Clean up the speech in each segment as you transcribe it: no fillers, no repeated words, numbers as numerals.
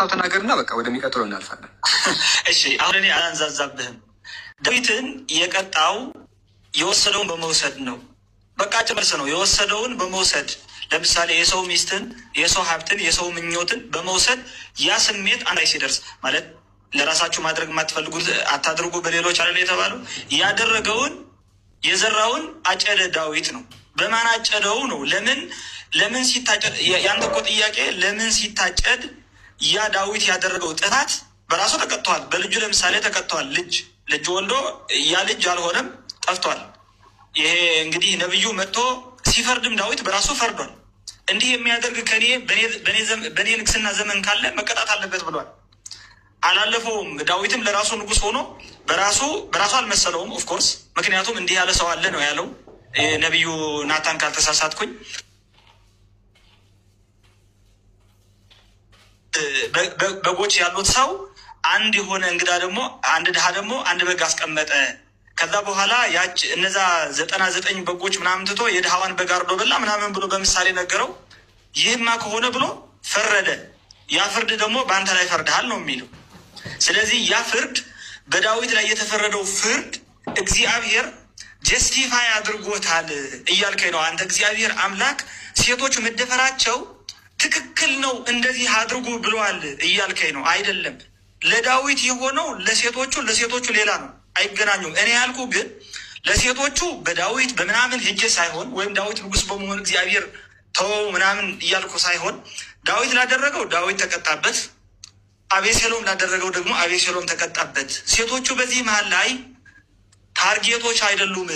ሀሳብ ተናገርና በቃ ወደሚቀጥለው እናልፋለን። እሺ አሁን እኔ አላንዛዛብህም። ዳዊትን የቀጣው የወሰደውን በመውሰድ ነው። በቃ ጭምርስ ነው የወሰደውን በመውሰድ ለምሳሌ የሰው ሚስትን፣ የሰው ሀብትን፣ የሰው ምኞትን በመውሰድ ያ ስሜት አንድ ላይ ሲደርስ ማለት ለራሳችሁ ማድረግ የማትፈልጉት አታድርጉ በሌሎች አለ የተባለው ያደረገውን የዘራውን አጨደ ዳዊት ነው። በማን አጨደው ነው? ለምን ሲታጨድ? ያንተ እኮ ጥያቄ ለምን ሲታጨድ ያ ዳዊት ያደረገው ጥፋት በራሱ ተቀጥቷል። በልጁ ለምሳሌ ተቀጥቷል። ልጅ ወልዶ ያ ልጅ አልሆነም፣ ጠፍቷል። ይሄ እንግዲህ ነብዩ መጥቶ ሲፈርድም ዳዊት በራሱ ፈርዷል። እንዲህ የሚያደርግ ከኔ በእኔ ንግስና ዘመን ካለ መቀጣት አለበት ብሏል። አላለፈውም። ዳዊትም ለራሱ ንጉስ ሆኖ በራሱ አልመሰለውም። ኦፍኮርስ ምክንያቱም እንዲህ ያለ ሰው አለ ነው ያለው ነቢዩ ናታን ካልተሳሳትኩኝ። በጎች ያሉት ሰው አንድ የሆነ እንግዳ ደግሞ አንድ ድሃ ደግሞ አንድ በግ አስቀመጠ። ከዛ በኋላ እነዛ 99 በጎች ምናምን ትቶ የድሃዋን በግ አርዶ በላ ምናምን ብሎ በምሳሌ ነገረው። ይህማ ከሆነ ብሎ ፈረደ። ያ ፍርድ ደግሞ በአንተ ላይ ፈርድሃል ነው የሚለው። ስለዚህ ያ ፍርድ በዳዊት ላይ የተፈረደው ፍርድ እግዚአብሔር ጀስቲፋይ አድርጎታል እያልከኝ ነው አንተ። እግዚአብሔር አምላክ ሴቶቹ መደፈራቸው ትክክል ነው እንደዚህ አድርጉ ብለዋል እያልከኝ ነው አይደለም። ለዳዊት የሆነው ለሴቶቹ ሌላ ነው፣ አይገናኙም። እኔ ያልኩ ግን ለሴቶቹ በዳዊት በምናምን ሄጄ ሳይሆን ወይም ዳዊት ንጉስ በመሆን እግዚአብሔር ተወው ምናምን እያልኩ ሳይሆን ዳዊት ላደረገው ዳዊት ተቀጣበት፣ አቤሴሎም ላደረገው ደግሞ አቤሴሎም ተቀጣበት። ሴቶቹ በዚህ መሀል ላይ ታርጌቶች አይደሉም።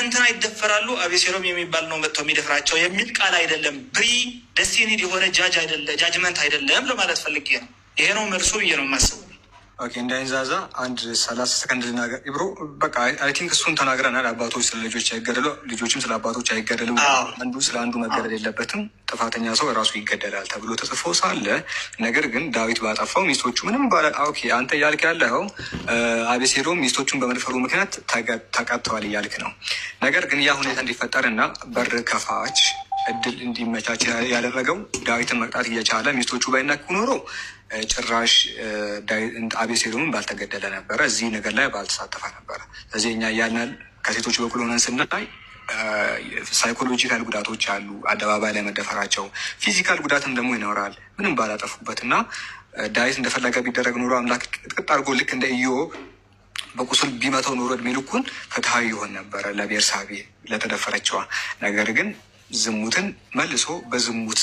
እንትና ይደፈራሉ፣ አቤሴሎም የሚባል ነው መጥቶ የሚደፍራቸው የሚል ቃል አይደለም። ዴስቲኒድ የሆነ ጃጅመንት አይደለም ለማለት ፈልጌ ነው። ይሄ ነው መልሱ ብዬ ነው የማስበው። ኦኬ እንዳይንዛዛ አንድ 30 ሰከንድ ልናገር። ኢብሮ በቃ አይ ቲንክ እሱን ተናግረናል። አባቶች ስለ ልጆች አይገደሉ፣ ልጆችም ስለ አባቶች አይገደሉ። አንዱ ስለ አንዱ መገደል የለበትም። ጥፋተኛ ሰው ራሱ ይገደላል ተብሎ ተጽፎ ሳለ ነገር ግን ዳዊት ባጠፋው ሚስቶቹ ምንም ኦኬ አንተ እያልክ ያለው አቤሴሎም ሚስቶቹን በመድፈሩ ምክንያት ተቀጥተዋል እያልክ ነው። ነገር ግን ያ ሁኔታ እንዲፈጠርና በር ከፋች እድል እንዲመቻች ያደረገው ዳዊትን መቅጣት እየቻለ ሚስቶቹ ባይነኩ ኖሮ ጭራሽ አቤሴሎምን ባልተገደለ ነበረ፣ እዚህ ነገር ላይ ባልተሳተፈ ነበረ። ስለዚህ እኛ ያንን ከሴቶች በኩል ሆነን ስናይ ሳይኮሎጂካል ጉዳቶች አሉ፣ አደባባይ ላይ መደፈራቸው፣ ፊዚካል ጉዳትም ደግሞ ይኖራል ምንም ባላጠፉበት እና ዳዊት እንደፈለገ ቢደረግ ኖሮ አምላክ ቅጥቅጥ አድርጎ ልክ እንደ ኢዮብ በቁስል ቢመተው ኖሮ እድሜ ልኩን ፍትሐዊ ይሆን ነበረ ለቤርሳቤ ለተደፈረችዋ። ነገር ግን ዝሙትን መልሶ በዝሙት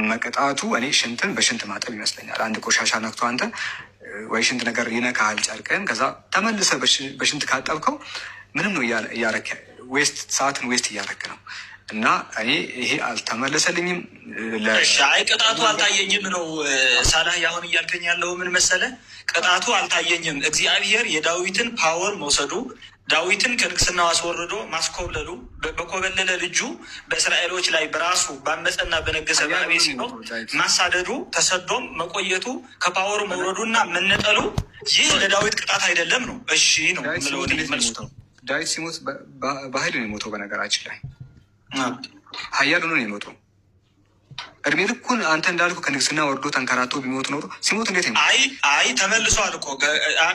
መቀጣቱ እኔ ሽንትን በሽንት ማጠብ ይመስለኛል። አንድ ቆሻሻ ነክቶ አንተ ወይ ሽንት ነገር ይነካሃል ጨርቅህን፣ ከዛ ተመልሰ በሽንት ካጠብከው ምንም ነው እያረክ ሰዓትን ዌስት እያረክ ነው። እና እኔ ይሄ አልተመለሰልኝም። አይ ቅጣቱ አልታየኝም ነው ሳላህ አሁን እያልከኝ ያለው ምን መሰለ? ቅጣቱ አልታየኝም። እግዚአብሔር የዳዊትን ፓወር መውሰዱ ዳዊትን ከንግስናው አስወርዶ ማስኮብለሉ በኮበለለ ልጁ በእስራኤሎች ላይ በራሱ ባመፀና በነገሰ በአቤሴሎም ማሳደዱ ተሰዶም መቆየቱ ከፓወሩ መውረዱና መነጠሉ ይህ ለዳዊት ቅጣት አይደለም ነው። እሺ ነው መልሱ። ዳዊት ሲሞት በኃይል ነው የሞተው። በነገራችን ላይ ኃያል ሆኖ ነው የሞተው። እድሜ ልኩን አንተ እንዳልኩ ከንግስና ወርዶ ተንከራቶ ቢሞት ኖሮ ሲሞት እንዴት ነው? አይ ተመልሷል እኮ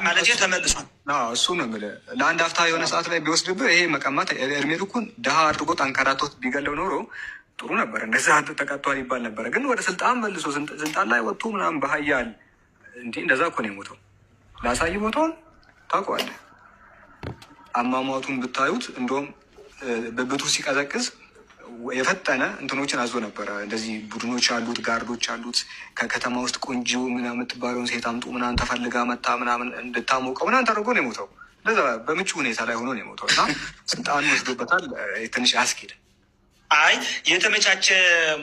ማለት ተመልሷል። እሱ ነው የምልህ። ለአንድ አፍታ የሆነ ሰዓት ላይ ቢወስድብህ ይሄ መቀማት እድሜ ልኩን ድሃ አድርጎ ተንከራቶት ቢገለው ኖሮ ጥሩ ነበር። እንደዛ ተቀጥቷል ይባል ነበረ። ግን ወደ ስልጣን መልሶ ስልጣን ላይ ወጥቶ ምናምን በኃያል እንዲህ እንደዛ እኮ ነው የሞተው። ላሳይ ቦታውን ታውቀዋለህ። አሟሟቱን ብታዩት እንደውም ብብቱ ሲቀዘቅዝ የፈጠነ እንትኖችን አዞ ነበረ። እንደዚህ ቡድኖች አሉት፣ ጋርዶች አሉት። ከከተማ ውስጥ ቆንጆ ምናምን የምትባለውን ሴት አምጡ ምናምን ተፈልጋ መጣ ምናምን እንድታሞቀው ምናምን ተደርጎ ነው የሞተው። እንደዛ በምቹ ሁኔታ ላይ ሆኖ ነው የሞተው እና ስልጣኑ ወስዶበታል። ትንሽ አያስኬድም። አይ የተመቻቸ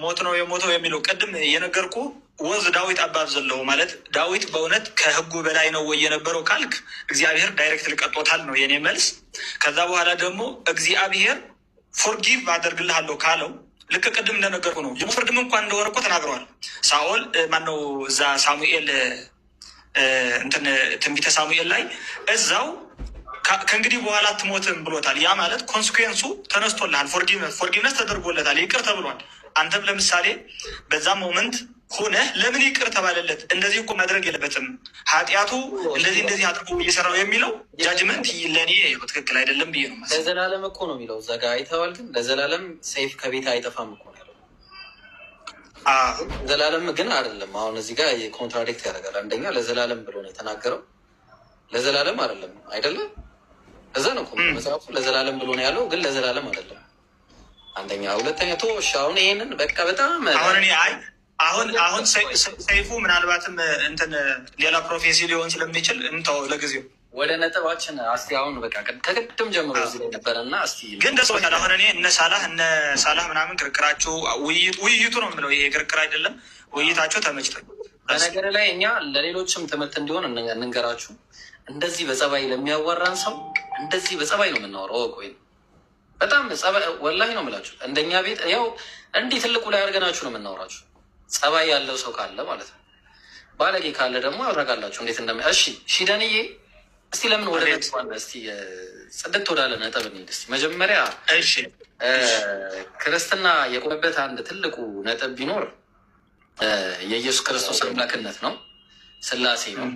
ሞት ነው የሞተው የሚለው ቅድም የነገርኩ ወዝ ዳዊት አባብ ዘለው ማለት ዳዊት በእውነት ከህጉ በላይ ነው ወይ የነበረው ካልክ እግዚአብሔር ዳይሬክት ልቀጦታል ነው የኔ መልስ። ከዛ በኋላ ደግሞ እግዚአብሔር ፎርጊቭ አደርግልሃለሁ ካለው ልክ ቅድም እንደነገርኩ ነው። ፍርድም እንኳን እንደሆነ እኮ ተናግረዋል። ሳኦል ማነው እዛ ሳሙኤል እንትን ትንቢተ ሳሙኤል ላይ እዛው ከእንግዲህ በኋላ አትሞትም ብሎታል። ያ ማለት ኮንስኩዌንሱ ተነስቶልሃል፣ ፎርጊቭነስ ተደርጎለታል፣ ይቅር ተብሏል። አንተም ለምሳሌ በዛ ሞመንት ሆነህ ለምን ይቅር ተባለለት? እንደዚህ እኮ ማድረግ የለበትም ኃጢአቱ እንደዚህ አጥፎ እየሰራው የሚለው ጃጅመንት ለእኔ ትክክል አይደለም ብዬ ነው። ለዘላለም እኮ ነው የሚለው እዛ ጋ አይተዋል። ግን ለዘላለም ሰይፍ ከቤት አይጠፋም እኮ ነው ያለው። ዘላለም ግን አይደለም። አሁን እዚህ ጋር ኮንትራዲክት ያደርጋል። አንደኛ ለዘላለም ብሎ ነው የተናገረው፣ ለዘላለም አይደለም አይደለም። እዛ ነው መጽሐፉ ለዘላለም ብሎ ነው ያለው፣ ግን ለዘላለም አይደለም። አንደኛ። ሁለተኛ ቶሽ አሁን ይሄንን በቃ በጣም አሁን ሰይፉ ምናልባትም እንትን ሌላ ፕሮፌሲ ሊሆን ስለሚችል እንተው ለጊዜው። ወደ ነጥባችን እስቲ አሁን በቃ ከቅድም ጀምሮ እዚህ ላይ ነበረ እና እስቲ ግን ደስ ይላል። አሁን እኔ እነ ሳላህ ምናምን ክርክራቸው ውይይቱ ነው የምለው፣ ይሄ ክርክር አይደለም። ውይይታቸው ተመችቶኝ። በነገር ላይ እኛ ለሌሎችም ትምህርት እንዲሆን እንንገራችሁ። እንደዚህ በጸባይ ለሚያወራን ሰው እንደዚህ በጸባይ ነው የምናወራው። ቆይ በጣም ወላሂ ነው የምላችሁ። እንደኛ ቤት ያው እንዲህ ትልቁ ላይ አድርገናችሁ ነው የምናወራችሁ። ጸባይ ያለው ሰው ካለ ማለት ነው። ባለጌ ካለ ደግሞ ያብረጋላችሁ እንዴት እሺ ሺደንዬ፣ እስቲ ለምን ወደ ነጥብ እስቲ ጽድት ወዳለ ነጥብ እንሂድ እስቲ። መጀመሪያ እሺ ክርስትና የቆመበት አንድ ትልቁ ነጥብ ቢኖር የኢየሱስ ክርስቶስ አምላክነት ነው፣ ስላሴ ነው፣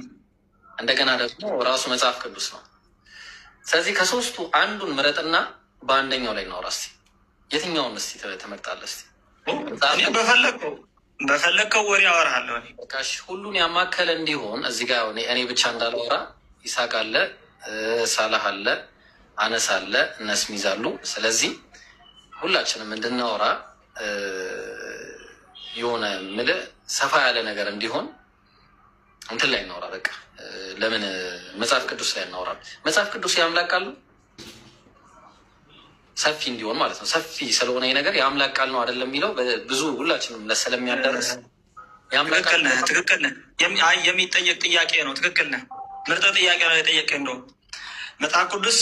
እንደገና ደግሞ ራሱ መጽሐፍ ቅዱስ ነው። ስለዚህ ከሶስቱ አንዱን ምረጥና በአንደኛው ላይ እናውራ እስቲ። የትኛውን እስቲ ትመርጣለህ? እስቲ በፈለግከው ወሬ አወራለሁ። ሁሉን ያማከለ እንዲሆን እዚህ ጋር እኔ ብቻ እንዳላወራ ይስሐቅ አለ፣ ሳላህ አለ፣ አነስ አለ፣ እነስሚዝ አሉ። ስለዚህ ሁላችንም እንድናወራ የሆነ ምልህ ሰፋ ያለ ነገር እንዲሆን እንትን ላይ እናወራ። በቃ ለምን መጽሐፍ ቅዱስ ላይ እናወራ። መጽሐፍ ቅዱስ የአምላክ ቃል ነው፣ ሰፊ እንዲሆን ማለት ነው። ሰፊ ስለሆነ ነገር የአምላክ ቃል ነው አይደለም የሚለው ብዙ ሁላችንም ስለሚያደርስ ትክክል ነህ። የሚጠየቅ ጥያቄ ነው። ትክክል ነህ። ምርጥ ጥያቄ ነው የጠየቀኝ። እንደው መጽሐፍ ቅዱስ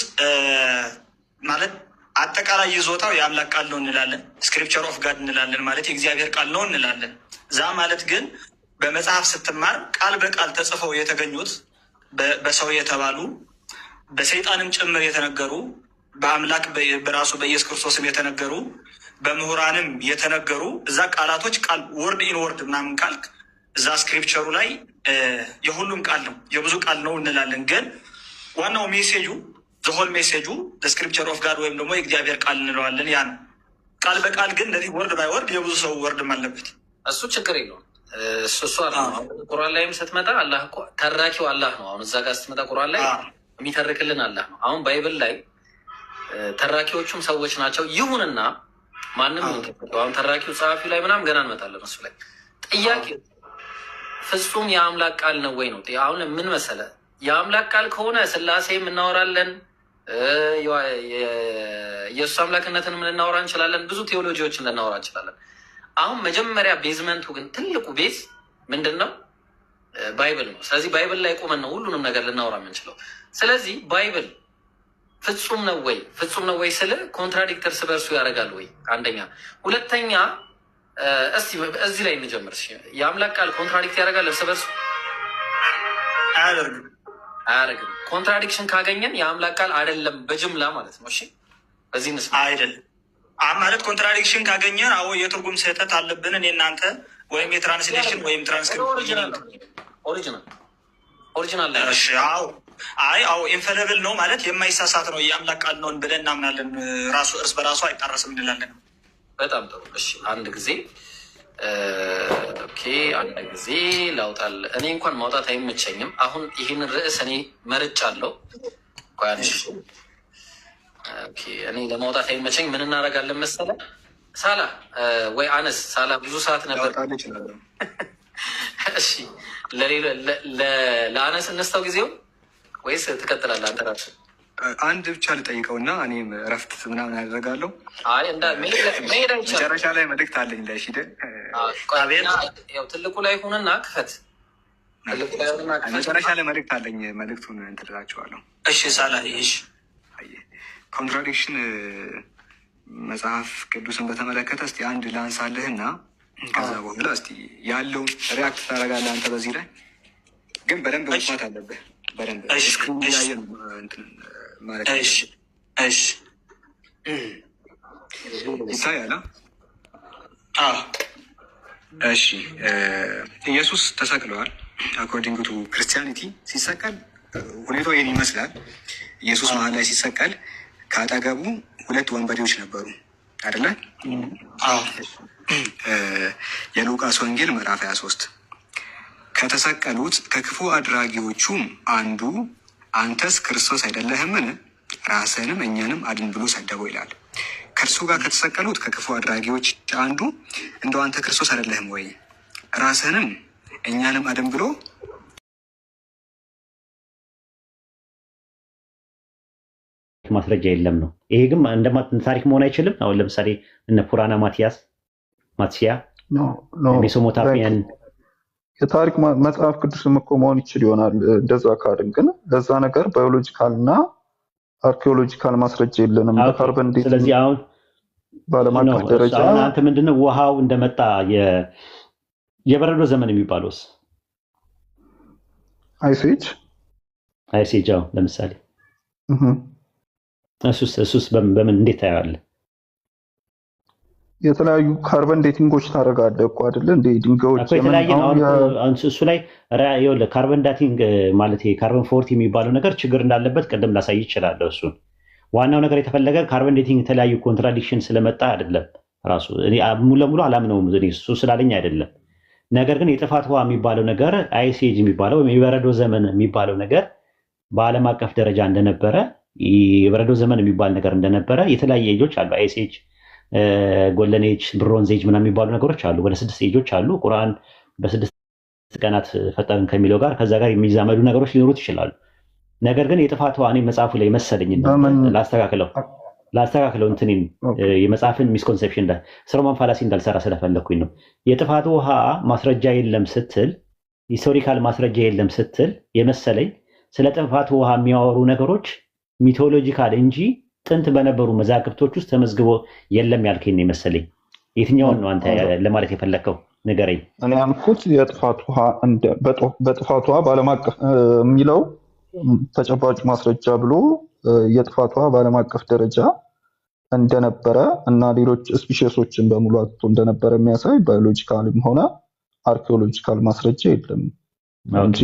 ማለት አጠቃላይ ይዞታው የአምላክ ቃል ነው እንላለን። ስክሪፕቸር ኦፍ ጋድ እንላለን። ማለት የእግዚአብሔር ቃል ነው እንላለን። ዛ ማለት ግን በመጽሐፍ ስትማር ቃል በቃል ተጽፈው የተገኙት በሰው የተባሉ በሰይጣንም ጭምር የተነገሩ በአምላክ በራሱ በኢየሱስ ክርስቶስም የተነገሩ በምሁራንም የተነገሩ እዛ ቃላቶች ቃል ወርድ ኢን ወርድ ምናምን ካልክ እዛ ስክሪፕቸሩ ላይ የሁሉም ቃል ነው የብዙ ቃል ነው እንላለን። ግን ዋናው ሜሴጁ ዘሆል ሜሴጁ ስክሪፕቸር ኦፍ ጋድ ወይም ደግሞ የእግዚአብሔር ቃል እንለዋለን። ያ ነው ቃል በቃል ግን እንደዚህ ወርድ ባይ ወርድ የብዙ ሰው ወርድም አለበት። እሱ ችግር የለውም። እሱ ቁርአን ላይም ስትመጣ አላህ እኮ ተራኪው አላህ ነው። አሁን እዛ ጋር ስትመጣ ቁርአን ላይ የሚተርክልን አላህ ነው። አሁን ባይብል ላይ ተራኪዎቹም ሰዎች ናቸው። ይሁንና ማንም አሁን ተራኪው ጸሐፊው ላይ ምናምን ገና እንመጣለን። እሱ ላይ ጥያቄ ፍጹም የአምላክ ቃል ነው ወይ ነው። አሁን ምን መሰለ የአምላክ ቃል ከሆነ ስላሴም እናወራለን፣ የእሱ አምላክነትን ምን እናወራ እንችላለን፣ ብዙ ቴዎሎጂዎችን ልናወራ እንችላለን። አሁን መጀመሪያ ቤዝመንቱ ግን ትልቁ ቤዝ ምንድን ነው? ባይብል ነው። ስለዚህ ባይብል ላይ ቆመን ነው ሁሉንም ነገር ልናወራ የምንችለው። ስለዚህ ባይብል ፍጹም ነው ወይ? ፍጹም ነው ወይ ስል ኮንትራዲክት እርስ በርሱ ያደርጋል ወይ? አንደኛ። ሁለተኛ እስቲ እዚህ ላይ እንጀምር። የአምላክ ቃል ኮንትራዲክት ያደርጋል እርስ በርሱ? አያደርግም። ኮንትራዲክሽን ካገኘን የአምላክ ቃል አይደለም በጅምላ ማለት ነው። እሺ በዚህ ምስ አይደለም ማለት ኮንትራዲክሽን ካገኘን አዎ የትርጉም ስህተት አለብን እኔ እናንተ፣ ወይም የትራንስሌሽን ወይም ትራንስክሪፕሽን ኦሪጂናል አዎ ኢንፈለብል ነው ማለት የማይሳሳት ነው የአምላክ ቃል ነው ብለን እናምናለን። ራሱ እርስ በራሱ አይጣረስም እንላለን። በጣም ጥሩ። እሺ አንድ ጊዜ አንድ ጊዜ ላውጣል። እኔ እንኳን ማውጣት አይመቸኝም። አሁን ይህንን ርዕስ እኔ መርጫለሁ። እኔ ለማውጣት አይመቸኝ። ምን እናደርጋለን መሰለህ? ሳላ ወይ አነስ ሳላ ብዙ ሰዓት ነበር። እሺ ለአነስ እነስታው ጊዜው ወይስ ትቀጥላለህ አንተ ራስህ? አንድ ብቻ ልጠይቀው እና እኔም እረፍት ምናምን ያደርጋለሁ። መሄድ አይቻልም። መጨረሻ ላይ መልእክት አለኝ ለሺደ ያው ትልቁ ላይ ሆነና ክፈት። መጨረሻ ላይ መልእክት አለኝ። መልእክቱን እንትን እላቸዋለሁ። እሺ ሳላ ይሽ ኮንትራዲክሽን መጽሐፍ ቅዱስን በተመለከተ እስቲ አንድ ላንሳልህ እና ከዛ በኋላ እስቲ ያለውን ሪያክት ታደርጋለህ አንተ። በዚህ ላይ ግን በደንብ መስማት አለብህ። በደንብ ይታያል። እሺ ኢየሱስ ተሰቅለዋል። አኮርዲንግ ቱ ክርስቲያኒቲ ሲሰቀል ሁኔታው ይህን ይመስላል። ኢየሱስ መሀል ላይ ሲሰቀል ከአጠገቡ 2 ወንበዴዎች ነበሩ አይደለ? የሉቃስ ወንጌል ምዕራፍ 23 ከተሰቀሉት ከክፉ አድራጊዎቹም አንዱ አንተስ ክርስቶስ አይደለህምን? ራስህንም እኛንም አድን ብሎ ሰደበው ይላል። ከእርሱ ጋር ከተሰቀሉት ከክፉ አድራጊዎች አንዱ እንደው አንተ ክርስቶስ አይደለህም ወይ ራስህንም እኛንም አድን ብሎ ማስረጃ የለም ነው። ይሄ ግን እንደ ታሪክ መሆን አይችልም። አሁን ለምሳሌ እነ ፑራና ማትሲያ ሜሶሞታፒያን የታሪክ መጽሐፍ ቅዱስም እኮ መሆን ይችል ይሆናል። እንደዛ ካልን ግን ለዛ ነገር ባዮሎጂካል እና አርኪኦሎጂካል ማስረጃ የለንም። በካርበን ዴቲንግ ስለዚህ አሁን በዓለም አቀፍ ደረጃ አንተ ምንድነው ውሃው እንደመጣ የበረዶ ዘመን የሚባለውስ አይሴጅ ለምሳሌ እሱስ በምን እንዴት ታየዋለህ? የተለያዩ ካርበን ዴቲንጎች ታደርጋለህ እኮ አይደለ እንደ ድንጋዮች እሱ ላይ ካርበን ዳቲንግ ማለት ካርበን 40 የሚባለው ነገር ችግር እንዳለበት ቅድም ላሳይ ይችላለሁ። እሱን ዋናው ነገር የተፈለገ ካርበን ዴቲንግ የተለያዩ ኮንትራዲክሽን ስለመጣ አይደለም። ራሱ ሙሉ ለሙሉ አላምነውም እሱ ስላለኝ አይደለም። ነገር ግን የጥፋት ውሃ የሚባለው ነገር አይሴጅ የሚባለው ወይም የበረዶ ዘመን የሚባለው ነገር በዓለም አቀፍ ደረጃ እንደነበረ የበረዶ ዘመን የሚባል ነገር እንደነበረ የተለያየ ኤጆች አሉ። አይሴጅ፣ ጎልደን ኤጅ፣ ብሮንዝ ኤጅ ምናምን የሚባሉ ነገሮች አሉ። ወደ 6 ኤጆች አሉ። ቁርአን በ6 ቀናት ፈጠርን ከሚለው ጋር ከዛ ጋር የሚዛመዱ ነገሮች ሊኖሩት ይችላሉ። ነገር ግን የጥፋት ውሃ እኔ መጽሐፉ ላይ መሰለኝ ላስተካክለው እንትኔን የመጽሐፍን ሚስኮንሴፕሽን ስሮማን ፋላሲ እንዳልሰራ ስለፈለኩኝ ነው። የጥፋት ውሃ ማስረጃ የለም ስትል ሂስቶሪካል ማስረጃ የለም ስትል የመሰለኝ ስለ ጥፋት ውሃ የሚያወሩ ነገሮች ሚቶሎጂካል እንጂ ጥንት በነበሩ መዛግብቶች ውስጥ ተመዝግቦ የለም ያልከኝ ነው መሰለኝ። የትኛውን ነው አንተ ለማለት የፈለከው ንገረኝ። እኔ ያልኩት የጥፋት ውሃ በጥፋት ውሃ በዓለም አቀፍ የሚለው ተጨባጭ ማስረጃ ብሎ የጥፋት ውሃ በዓለም አቀፍ ደረጃ እንደነበረ እና ሌሎች ስፒሺሶችን በሙሉ አጥቶ እንደነበረ የሚያሳይ ባዮሎጂካልም ሆነ አርኪኦሎጂካል ማስረጃ የለም እንጂ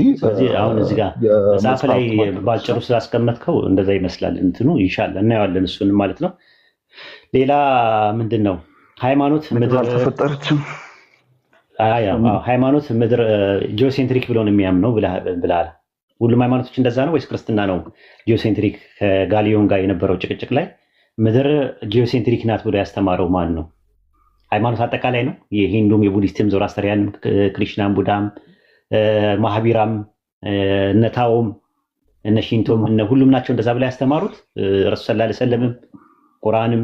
አሁን እዚህ ጋር መጽሐፍ ላይ ባጭሩ ስላስቀመጥከው እንደዛ ይመስላል። እንትኑ ኢንሻአላህ እናየዋለን እሱን ማለት ነው። ሌላ ምንድን ነው ሃይማኖት ምድር ተፈጠረችም ሃይማኖት ምድር ጂኦሴንትሪክ ብሎ ነው የሚያምነው ብለሃል። ሁሉም ሃይማኖቶች እንደዛ ነው ወይስ ክርስትና ነው ጂኦሴንትሪክ? ከጋሊዮን ጋር የነበረው ጭቅጭቅ ላይ ምድር ጂኦሴንትሪክ ናት ብሎ ያስተማረው ማን ነው? ሃይማኖት አጠቃላይ ነው። የሂንዱም፣ የቡዲስትም፣ ዞራስተሪያንም፣ ክሪሽናም፣ ቡዳም፣ ማህቢራም፣ እነታውም፣ እነ ሺንቶም እነ ሁሉም ናቸው እንደዛ ብላ ያስተማሩት። ረሱል ሰለላሁ ዐለይሂ ወሰለም ቁርአንም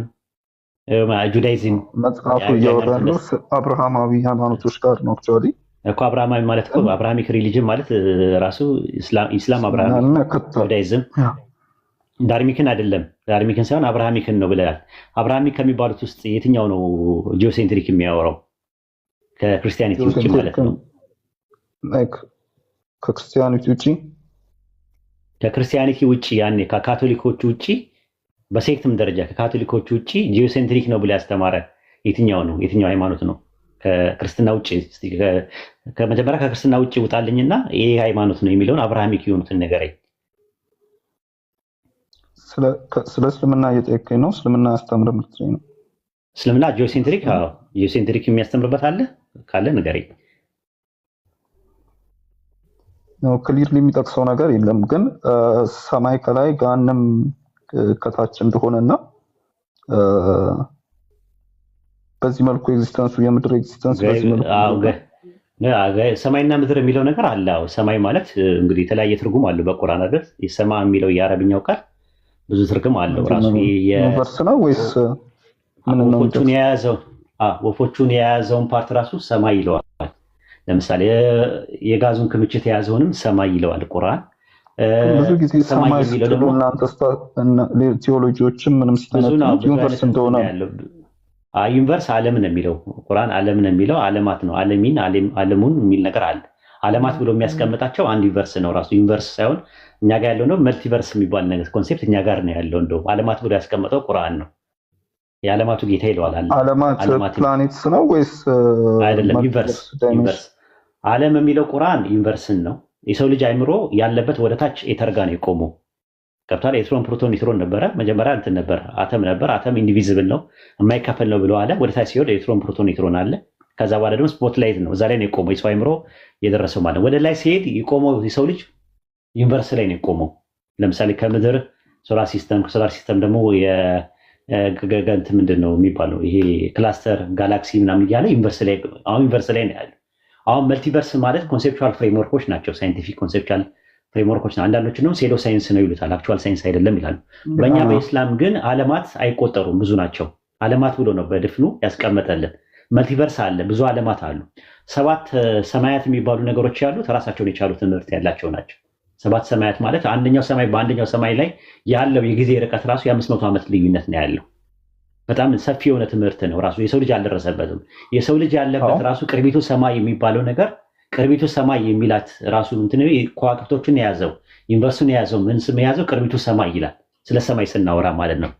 ጁዳይዝም መጽሐፉ እያወራሉ አብርሃማዊ ሃይማኖቶች ጋር ነው አክቹዋሊ እኮ አብርሃማዊ ማለት እኮ አብርሃሚክ ሪሊጅን ማለት ራሱ ኢስላም አብርሃሚክ ጁዳይዝም ዳርሚክን አይደለም። ዳርሚክን ሳይሆን አብርሃሚክን ነው ብለናል። አብርሃሚክ ከሚባሉት ውስጥ የትኛው ነው ጂኦሴንትሪክ የሚያወራው? ከክርስቲያኒቲ ውጭ ማለት ነው። ከክርስቲያኒቲ ውጭ ያኔ ከካቶሊኮቹ ውጭ በሴክትም ደረጃ ከካቶሊኮቹ ውጭ ጂኦሴንትሪክ ነው ብሎ ያስተማረ የትኛው ነው? የትኛው ሃይማኖት ነው? ከክርስትና ውጭ ከመጀመሪያ ከክርስትና ውጭ ውጣልኝና ይሄ ሃይማኖት ነው የሚለውን አብርሃሚክ የሆኑትን ነገረኝ። ስለ እስልምና እየጠየቀኝ ነው። እስልምና ያስተምር ምትለኝ ነው? እስልምና ጂኦሴንትሪክ ጂኦሴንትሪክ የሚያስተምርበት አለ ካለ ንገረኝ። ክሊርሊ የሚጠቅሰው ነገር የለም፣ ግን ሰማይ ከላይ ገሃነም ከታች እንደሆነና በዚህ መልኩ ኤግዚስተንሱ የምድር ኤግዚስተንስ በዚህ መልኩ ሰማይና ምድር የሚለው ነገር አለ። ሰማይ ማለት እንግዲህ የተለያየ ትርጉም አለው በቁርአን አይደል? የሰማ የሚለው የአረብኛው ቃል ብዙ ትርጉም አለው። ራሱ ዩኒቨርስ ነው ወይስ ምን ነው? ወፎቹን የያዘውን ፓርት ራሱ ሰማይ ይለዋል። ለምሳሌ የጋዙን ክምችት የያዘውንም ሰማይ ይለዋል ቁርአን። ብዙ ጊዜ ሰማይ ሲሉ እናንተ ቲዮሎጂዎችም ምንም ሲተነትኑ ዩኒቨርስ እንደሆነ ዩኒቨርስ ዓለም ነው የሚለው ቁርአን። ዓለም ነው የሚለው ዓለማት ነው። ዓለሚን ዓለሙን የሚል ነገር አለ። ዓለማት ብሎ የሚያስቀምጣቸው አንድ ዩኒቨርስ ነው። ራሱ ዩኒቨርስ ሳይሆን እኛ ጋር ያለው ነው መልቲቨርስ የሚባል ነገር ኮንሴፕት እኛ ጋር ነው ያለው። እንደው ዓለማት ብሎ ያስቀመጠው ቁርአን ነው። የዓለማቱ ጌታ ይለዋል። ዓለማት ፕላኔትስ ነው ወይስ አይደለም? ዩኒቨርስ። ዓለም የሚለው ቁርአን ዩኒቨርስን ነው። የሰው ልጅ አይምሮ ያለበት ወደ ታች ኤተርጋ ነው የቆመው። ገብቷል? ኤሌክትሮን፣ ፕሮቶን፣ ኒውትሮን ነበረ መጀመሪያ እንትን ነበር፣ አተም ነበር። አተም ኢንዲቪዚብል ነው የማይካፈል ነው ብሎ አለ። ወደ ታች ሲወርድ ኤሌክትሮን፣ ፕሮቶን፣ ኒውትሮን አለ። ከዛ በኋላ ደግሞ ስፖት ላይት ነው፣ እዛ ላይ ነው የቆመው የሰው አይምሮ የደረሰው ማለት። ወደ ላይ ሲሄድ የቆመው የሰው ልጅ ዩኒቨርስ ላይ ነው የቆመው። ለምሳሌ ከምድር ሶላር ሲስተም፣ ከሶላር ሲስተም ደግሞ የገንት ምንድን ነው የሚባለው ይሄ ክላስተር፣ ጋላክሲ ምናምን እያለ ዩኒቨርስ ላይ ነው ያለው። አሁን መልቲቨርስ ማለት ኮንሴፕቹዋል ፍሬምወርኮች ናቸው፣ ሳይንቲፊክ ኮንሴፕቹዋል ፍሬምወርኮች ነው። አንዳንዶች ደግሞ ሴዶ ሳይንስ ነው ይሉታል፣ አክቹዋል ሳይንስ አይደለም ይላሉ። በእኛ በኢስላም ግን ዓለማት አይቆጠሩም፣ ብዙ ናቸው። ዓለማት ብሎ ነው በድፍኑ ያስቀመጠልን። መልቲቨርስ አለ፣ ብዙ ዓለማት አሉ። 7 ሰማያት የሚባሉ ነገሮች ያሉት ራሳቸውን የቻሉ ትምህርት ያላቸው ናቸው። 7 ሰማያት ማለት አንደኛው ሰማይ በአንደኛው ሰማይ ላይ ያለው የጊዜ ርቀት ራሱ የ500 ዓመት ልዩነት ነው ያለው። በጣም ሰፊ የሆነ ትምህርት ነው። ራሱ የሰው ልጅ አልደረሰበትም። የሰው ልጅ ያለበት ራሱ ቅርቢቱ ሰማይ የሚባለው ነገር ቅርቢቱ ሰማይ የሚላት ራሱ እንትን ከዋክብቶችን የያዘው ዩኒቨርሱን የያዘው ምን ስም የያዘው ቅርቢቱ ሰማይ ይላል። ስለ ሰማይ ስናወራ ማለት ነው።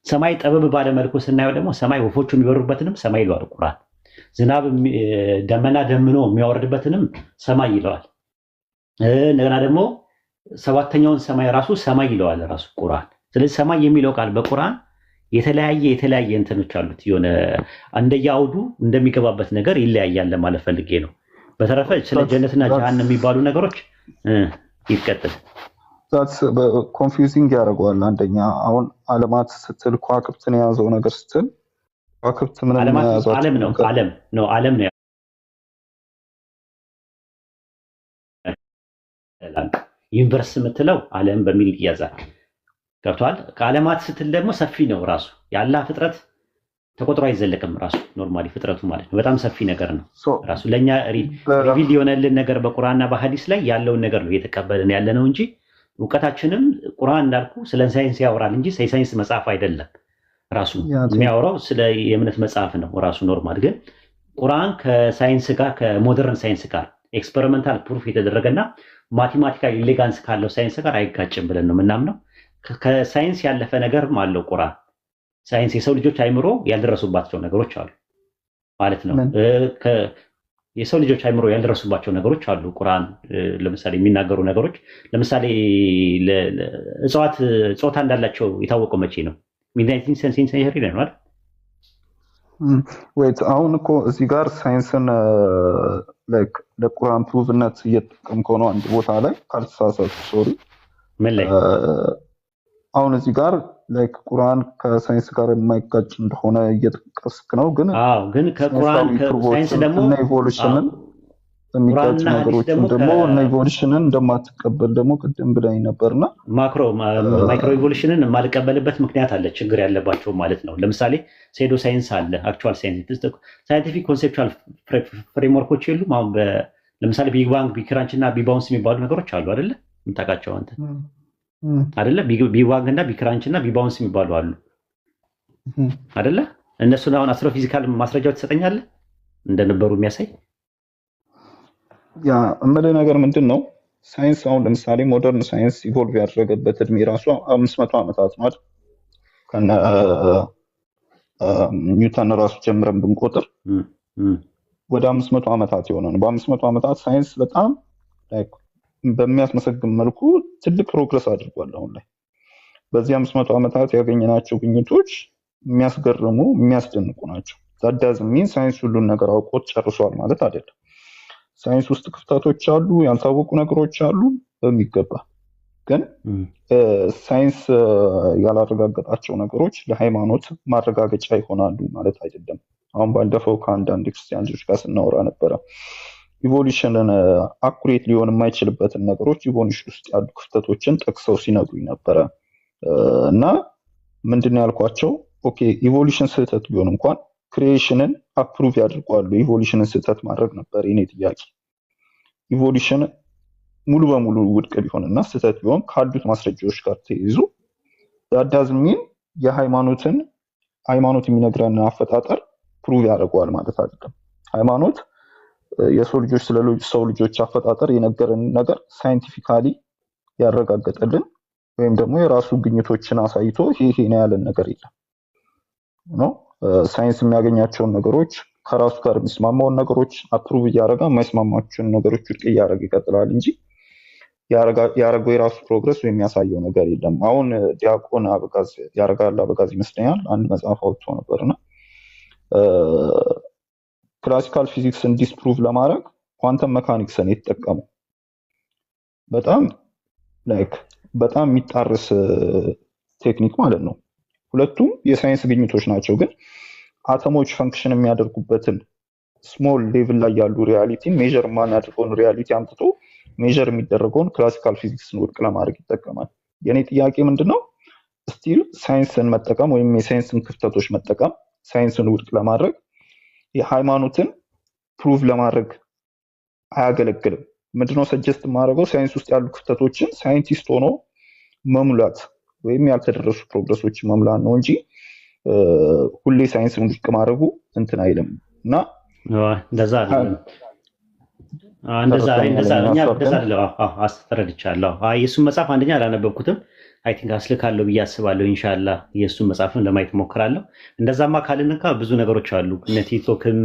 ሰማይ ጠበብ ባለመልኩ ስናየው ደግሞ ሰማይ ወፎቹ የሚበሩበትንም ሰማይ ይለዋል ቁርአን። ዝናብ ደመና ደምኖ የሚያወርድበትንም ሰማይ ይለዋል። እንደገና ደግሞ 7ኛውን ሰማይ ራሱ ሰማይ ይለዋል ራሱ ቁርአን። ስለዚህ ሰማይ የሚለው ቃል በቁርአን የተለያየ እንትኖች አሉት። የሆነ እንደየአውዱ እንደሚገባበት ነገር ይለያያል ለማለት ፈልጌ ነው። በተረፈ ስለ ጀነትና ጀሃነም የሚባሉ ነገሮች ይቀጥል። ኮንፊውዚንግ ያደርገዋል። አንደኛ አሁን ዓለማት ስትል ከዋክብትን የያዘው ነገር ስትል ከዋክብት ምን የያዘው ዓለም ነው። ዩኒቨርስ የምትለው ዓለም በሚል ይያዛል። ገብቷል? ከዓለማት ስትል ደግሞ ሰፊ ነው። ራሱ ያለ ፍጥረት ተቆጥሮ አይዘለቅም። ራሱ ኖርማሊ ፍጥረቱ ማለት ነው በጣም ሰፊ ነገር ነው። ራሱ ለኛ ሪቪል የሆነልን ነገር በቁርአንና በሐዲስ ላይ ያለውን ነገር ነው እየተቀበልን ያለ ነው እንጂ እውቀታችንም ቁርአን እንዳልኩ ስለ ሳይንስ ያወራል እንጂ ሳይንስ መጽሐፍ አይደለም። ራሱ የሚያወራው ስለ የእምነት መጽሐፍ ነው ራሱ ኖርማል። ግን ቁርአን ከሳይንስ ጋር ከሞደርን ሳይንስ ጋር ኤክስፐሪመንታል ፕሩፍ የተደረገና ማቴማቲካል ኢሌጋንስ ካለው ሳይንስ ጋር አይጋጭም ብለን ነው የምናምነው። ከሳይንስ ያለፈ ነገርም አለው ቁርአን። ሳይንስ የሰው ልጆች አይምሮ ያልደረሱባቸው ነገሮች አሉ ማለት ነው። የሰው ልጆች አይምሮ ያልደረሱባቸው ነገሮች አሉ። ቁርአን ለምሳሌ የሚናገሩ ነገሮች ለምሳሌ እጽዋት ጾታ እንዳላቸው የታወቀው መቼ ነው? ሚድናይት ሴንቸሪ ላይ ነው አይደል? ወይት አሁን እኮ እዚህ ጋር ሳይንስን ላይክ ለቁርአን ፕሩቭነት እየተጠቀምከው ነው አንድ ቦታ ላይ ካልተሳሳትኩ። ሶሪ ምን ላይ አሁን እዚህ ጋር ላይክ ቁርአን ከሳይንስ ጋር የማይጋጭ እንደሆነ እየጠቀስክ ነው። ግን ከቁርአን ከሳይንስ ደግሞ እና ኢቮሉሽንን የሚጋጭ ነገሮችን ደግሞ እና ኢቮሉሽንን እንደማትቀበል ደግሞ ቅድም ብላኝ ነበርና ማይክሮ ኢቮሉሽንን የማልቀበልበት ምክንያት አለ፣ ችግር ያለባቸው ማለት ነው። ለምሳሌ ሴዶ ሳይንስ አለ፣ አክቹዋል ሳይንስ፣ ሳይንቲፊክ ኮንሴፕቹዋል ፍሬምወርኮች የሉም። አሁን ለምሳሌ ቢግ ባንግ፣ ቢግ ክራንች እና ቢግ ባውንስ የሚባሉ ነገሮች አሉ አይደለ? የምታውቃቸው አንተ አይደለ? ቢግ ባንግ እና ቢግ ክራንች እና ቢግ ባውንስ የሚባሉ አሉ አይደለ? እነሱን አሁን አስትሮፊዚካል ማስረጃው ትሰጠኛለህ እንደነበሩ የሚያሳይ ያ እምልህ ነገር ምንድን ነው? ሳይንስ አሁን ለምሳሌ ሞደርን ሳይንስ ኢቮልቭ ያደረገበት እድሜ ራሱ 500 ዓመታት ነው። ከነ ኒውተን ራሱ ጀምረን ብንቆጥር ወደ 500 ዓመታት የሆነ ነው። በ500 ዓመታት ሳይንስ በጣም በሚያስመሰግን መልኩ ትልቅ ፕሮግረስ አድርጓል። አሁን ላይ በዚህ 500 ዓመታት ያገኘናቸው ግኝቶች የሚያስገርሙ የሚያስደንቁ ናቸው። ዛዳዝ ሚን ሳይንስ ሁሉን ነገር አውቆት ጨርሷል ማለት አይደለም። ሳይንስ ውስጥ ክፍተቶች አሉ፣ ያልታወቁ ነገሮች አሉ በሚገባ። ግን ሳይንስ ያላረጋገጣቸው ነገሮች ለሃይማኖት ማረጋገጫ ይሆናሉ ማለት አይደለም። አሁን ባለፈው ከአንዳንድ ክርስቲያኖች ጋር ስናወራ ነበረ። ኢቮሉሽንን አኩሬት ሊሆን የማይችልበትን ነገሮች ኢቮሉሽን ውስጥ ያሉ ክፍተቶችን ጠቅሰው ሲነግሩኝ ነበረ እና ምንድን ያልኳቸው ኦኬ ኢቮሉሽን ስህተት ቢሆን እንኳን ክሪኤሽንን አፕሩቭ ያድርጓሉ። ኢቮሉሽንን ስህተት ማድረግ ነበር የኔ ጥያቄ። ኢቮሉሽን ሙሉ በሙሉ ውድቅ ቢሆንና ስህተት ቢሆን ካሉት ማስረጃዎች ጋር ተይዞ ዳዳዝሚን ሃይማኖት የሚነግረን አፈጣጠር ፕሩቭ ያደርገዋል ማለት አይደለም። ሃይማኖት የሰው ልጆች ሰው ልጆች አፈጣጠር የነገረን ነገር ሳይንቲፊካሊ ያረጋገጠልን ወይም ደግሞ የራሱ ግኝቶችን አሳይቶ ይሄ ነው ያለን ነገር የለም። ነው። ሳይንስ የሚያገኛቸውን ነገሮች ከራሱ ጋር የሚስማማውን ነገሮች አፕሩቭ እያደረገ የማይስማማቸውን ነገሮች ውድቅ እያደረገ ይቀጥላል እንጂ ያደረገው የራሱ ፕሮግረስ ወይም የሚያሳየው ነገር የለም። አሁን ዲያቆን አበጋዝ ያረጋል አበጋዝ ይመስለኛል አንድ መጽሐፍ አውጥቶ ነበርና ክላሲካል ፊዚክስን ዲስፕሩቭ ለማድረግ ኳንተም መካኒክስን የተጠቀመው በጣም የሚጣርስ ቴክኒክ ማለት ነው። ሁለቱም የሳይንስ ግኝቶች ናቸው፣ ግን አተሞች ፈንክሽን የሚያደርጉበትን ስሞል ሌቭል ላይ ያሉ ሪያሊቲን ሜዥር የማናደርገውን ሪያሊቲ አምጥቶ ሜዥር የሚደረገውን ክላሲካል ፊዚክስን ውድቅ ለማድረግ ይጠቀማል። የኔ ጥያቄ ምንድነው? ስቲል ሳይንስን መጠቀም ወይም የሳይንስን ክፍተቶች መጠቀም ሳይንስን ውድቅ ለማድረግ የሃይማኖትን ፕሩቭ ለማድረግ አያገለግልም። ምንድነው ሰጀስት የማደርገው? ሳይንስ ውስጥ ያሉ ክፍተቶችን ሳይንቲስት ሆኖ መሙላት ወይም ያልተደረሱ ፕሮግረሶችን መሙላት ነው እንጂ ሁሌ ሳይንስን ውድቅ ማድረጉ እንትን አይልም እና እንደዛ አስተረድቻለሁ። የእሱን መጽሐፍ አንደኛ አላነበብኩትም። አይ ቲንክ አስልካለሁ ብዬ አስባለሁ። ኢንሻላህ የእሱን መጽሐፍን ለማየት ሞክራለሁ። እንደዛማ ካልንካ ብዙ ነገሮች አሉ። እነ ቲክቶክም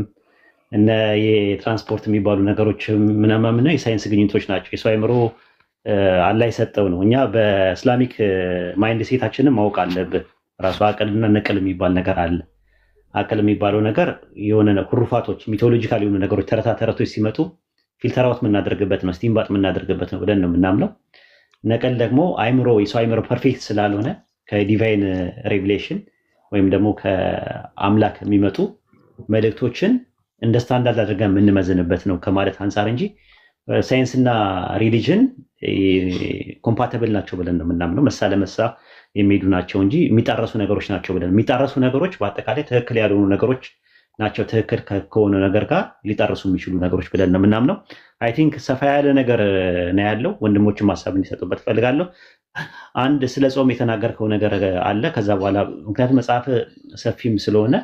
እነ የትራንስፖርት የሚባሉ ነገሮችም ምናምን የሳይንስ ግኝቶች ናቸው። የሰው አእምሮ አላህ የሰጠው ነው። እኛ በእስላሚክ ማይንድ ሴታችንን ማወቅ አለብን። ራሱ አቅልና ነቅል የሚባል ነገር አለ። አቅል የሚባለው ነገር የሆነ ኩሩፋቶች ሚቶሎጂካል የሆኑ ነገሮች ተረታ ተረቶች ሲመጡ ፊልተራውት የምናደርግበት ነው፣ ስቲምባጥ የምናደርግበት ነው ብለን ነው የምናምነው። ነቀል ደግሞ አይምሮ የሰው አይምሮ ፐርፌክት ስላልሆነ ከዲቫይን ሬቪሌሽን ወይም ደግሞ ከአምላክ የሚመጡ መልእክቶችን እንደ ስታንዳርድ አድርገን የምንመዝንበት ነው ከማለት አንጻር እንጂ ሳይንስና ሪሊጅን ኮምፓተብል ናቸው ብለን ነው የምናምነው። መሳ ለመሳ የሚሄዱ ናቸው እንጂ የሚጣረሱ ነገሮች ናቸው ብለን የሚጣረሱ ነገሮች በአጠቃላይ ትክክል ያልሆኑ ነገሮች ናቸው። ትክክል ከሆነ ነገር ጋር ሊጣረሱ የሚችሉ ነገሮች ብለን ነው የምናምነው። አይ ቲንክ ሰፋ ያለ ነገር ነው ያለው። ወንድሞችም ሀሳብ እንዲሰጡበት ፈልጋለሁ። አንድ ስለ ጾም የተናገርከው ነገር አለ። ከዛ በኋላ ምክንያቱም መጽሐፍ ሰፊም ስለሆነ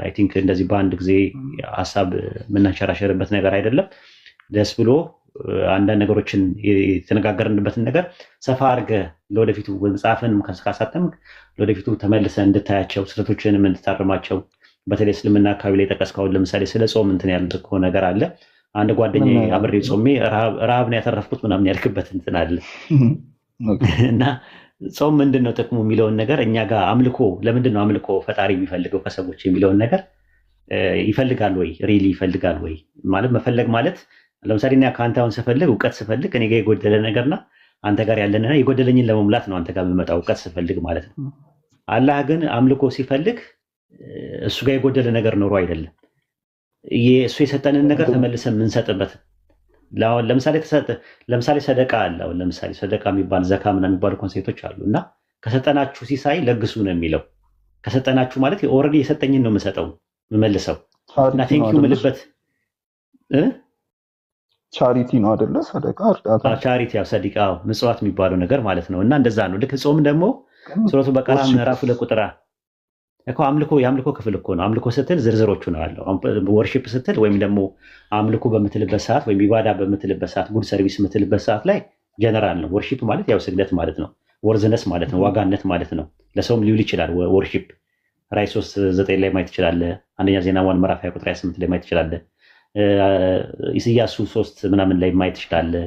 አይ ቲንክ እንደዚህ በአንድ ጊዜ ሀሳብ የምናንሸራሸርበት ነገር አይደለም። ደስ ብሎ አንዳንድ ነገሮችን የተነጋገርንበትን ነገር ሰፋ አድርገህ ለወደፊቱ መጽሐፍን ካሳተም ለወደፊቱ ተመልሰህ እንድታያቸው ስህተቶችንም እንድታርማቸው በተለይ እስልምና አካባቢ ላይ ጠቀስከው ለምሳሌ ስለ ጾም እንትን ያልከው ነገር አለ። አንድ ጓደኛዬ አብሬ ጾሜ ረሃብ ነው ያተረፍኩት ምናምን ያልክበት እንትን አለ እና ጾም ምንድን ነው ጥቅሙ የሚለውን ነገር እኛ ጋር አምልኮ ለምንድን ነው አምልኮ ፈጣሪ የሚፈልገው ከሰዎች የሚለውን ነገር ይፈልጋል ወይ ሪሊ ይፈልጋል ወይ ማለት መፈለግ ማለት ለምሳሌ እኔ ከአንተ አሁን ስፈልግ እውቀት ስፈልግ እኔ ጋር የጎደለ ነገርና አንተ ጋር ያለንና የጎደለኝን ለመሙላት ነው አንተ ጋር የምመጣው እውቀት ስፈልግ ማለት ነው። አላህ ግን አምልኮ ሲፈልግ እሱ ጋር የጎደለ ነገር ኖሮ አይደለም። እሱ የሰጠንን ነገር ተመልሰን የምንሰጥበት ለምሳሌ ሰደቃ አለ። ለምሳሌ ሰደቃ የሚባል ዘካ ምናምን የሚባሉ ኮንሴፕቶች አሉ እና ከሰጠናችሁ ሲሳይ ለግሱ ነው የሚለው። ከሰጠናችሁ ማለት ኦልሬዲ የሰጠኝን ነው የምሰጠው የምመልሰው እና ቴንኪው የምልበት ቻሪቲ ነው አይደለ? ሰደቃ እርዳታ፣ ቻሪቲ ያው ሰዲቃ ምጽዋት የሚባለው ነገር ማለት ነው። እና እንደዛ ነው። ልክ ጾም ደግሞ ሱረቱ በቀራ ምዕራፍ 2 ቁጥር እኮ የአምልኮ ክፍል እኮ ነው። አምልኮ ስትል ዝርዝሮቹ ነው አለው። ወርሺፕ ስትል ወይም ደግሞ አምልኮ በምትልበት ሰዓት ወይም ኢባዳ በምትልበት ሰዓት ጉድ ሰርቪስ የምትልበት ሰዓት ላይ ጀነራል ነው። ወርሺፕ ማለት ያው ስግደት ማለት ነው። ወርዝነስ ማለት ነው። ዋጋነት ማለት ነው። ለሰውም ሊውል ይችላል። ወርሺፕ ራዕይ 3:9 ላይ ማየት ትችላለህ። አንደኛ ዜና 1 ምዕራፍ 20 ቁጥር 28 ላይ ማየት ትችላለህ። ኢሳይያስ 3 ምናምን ላይ ማየት ትችላለህ።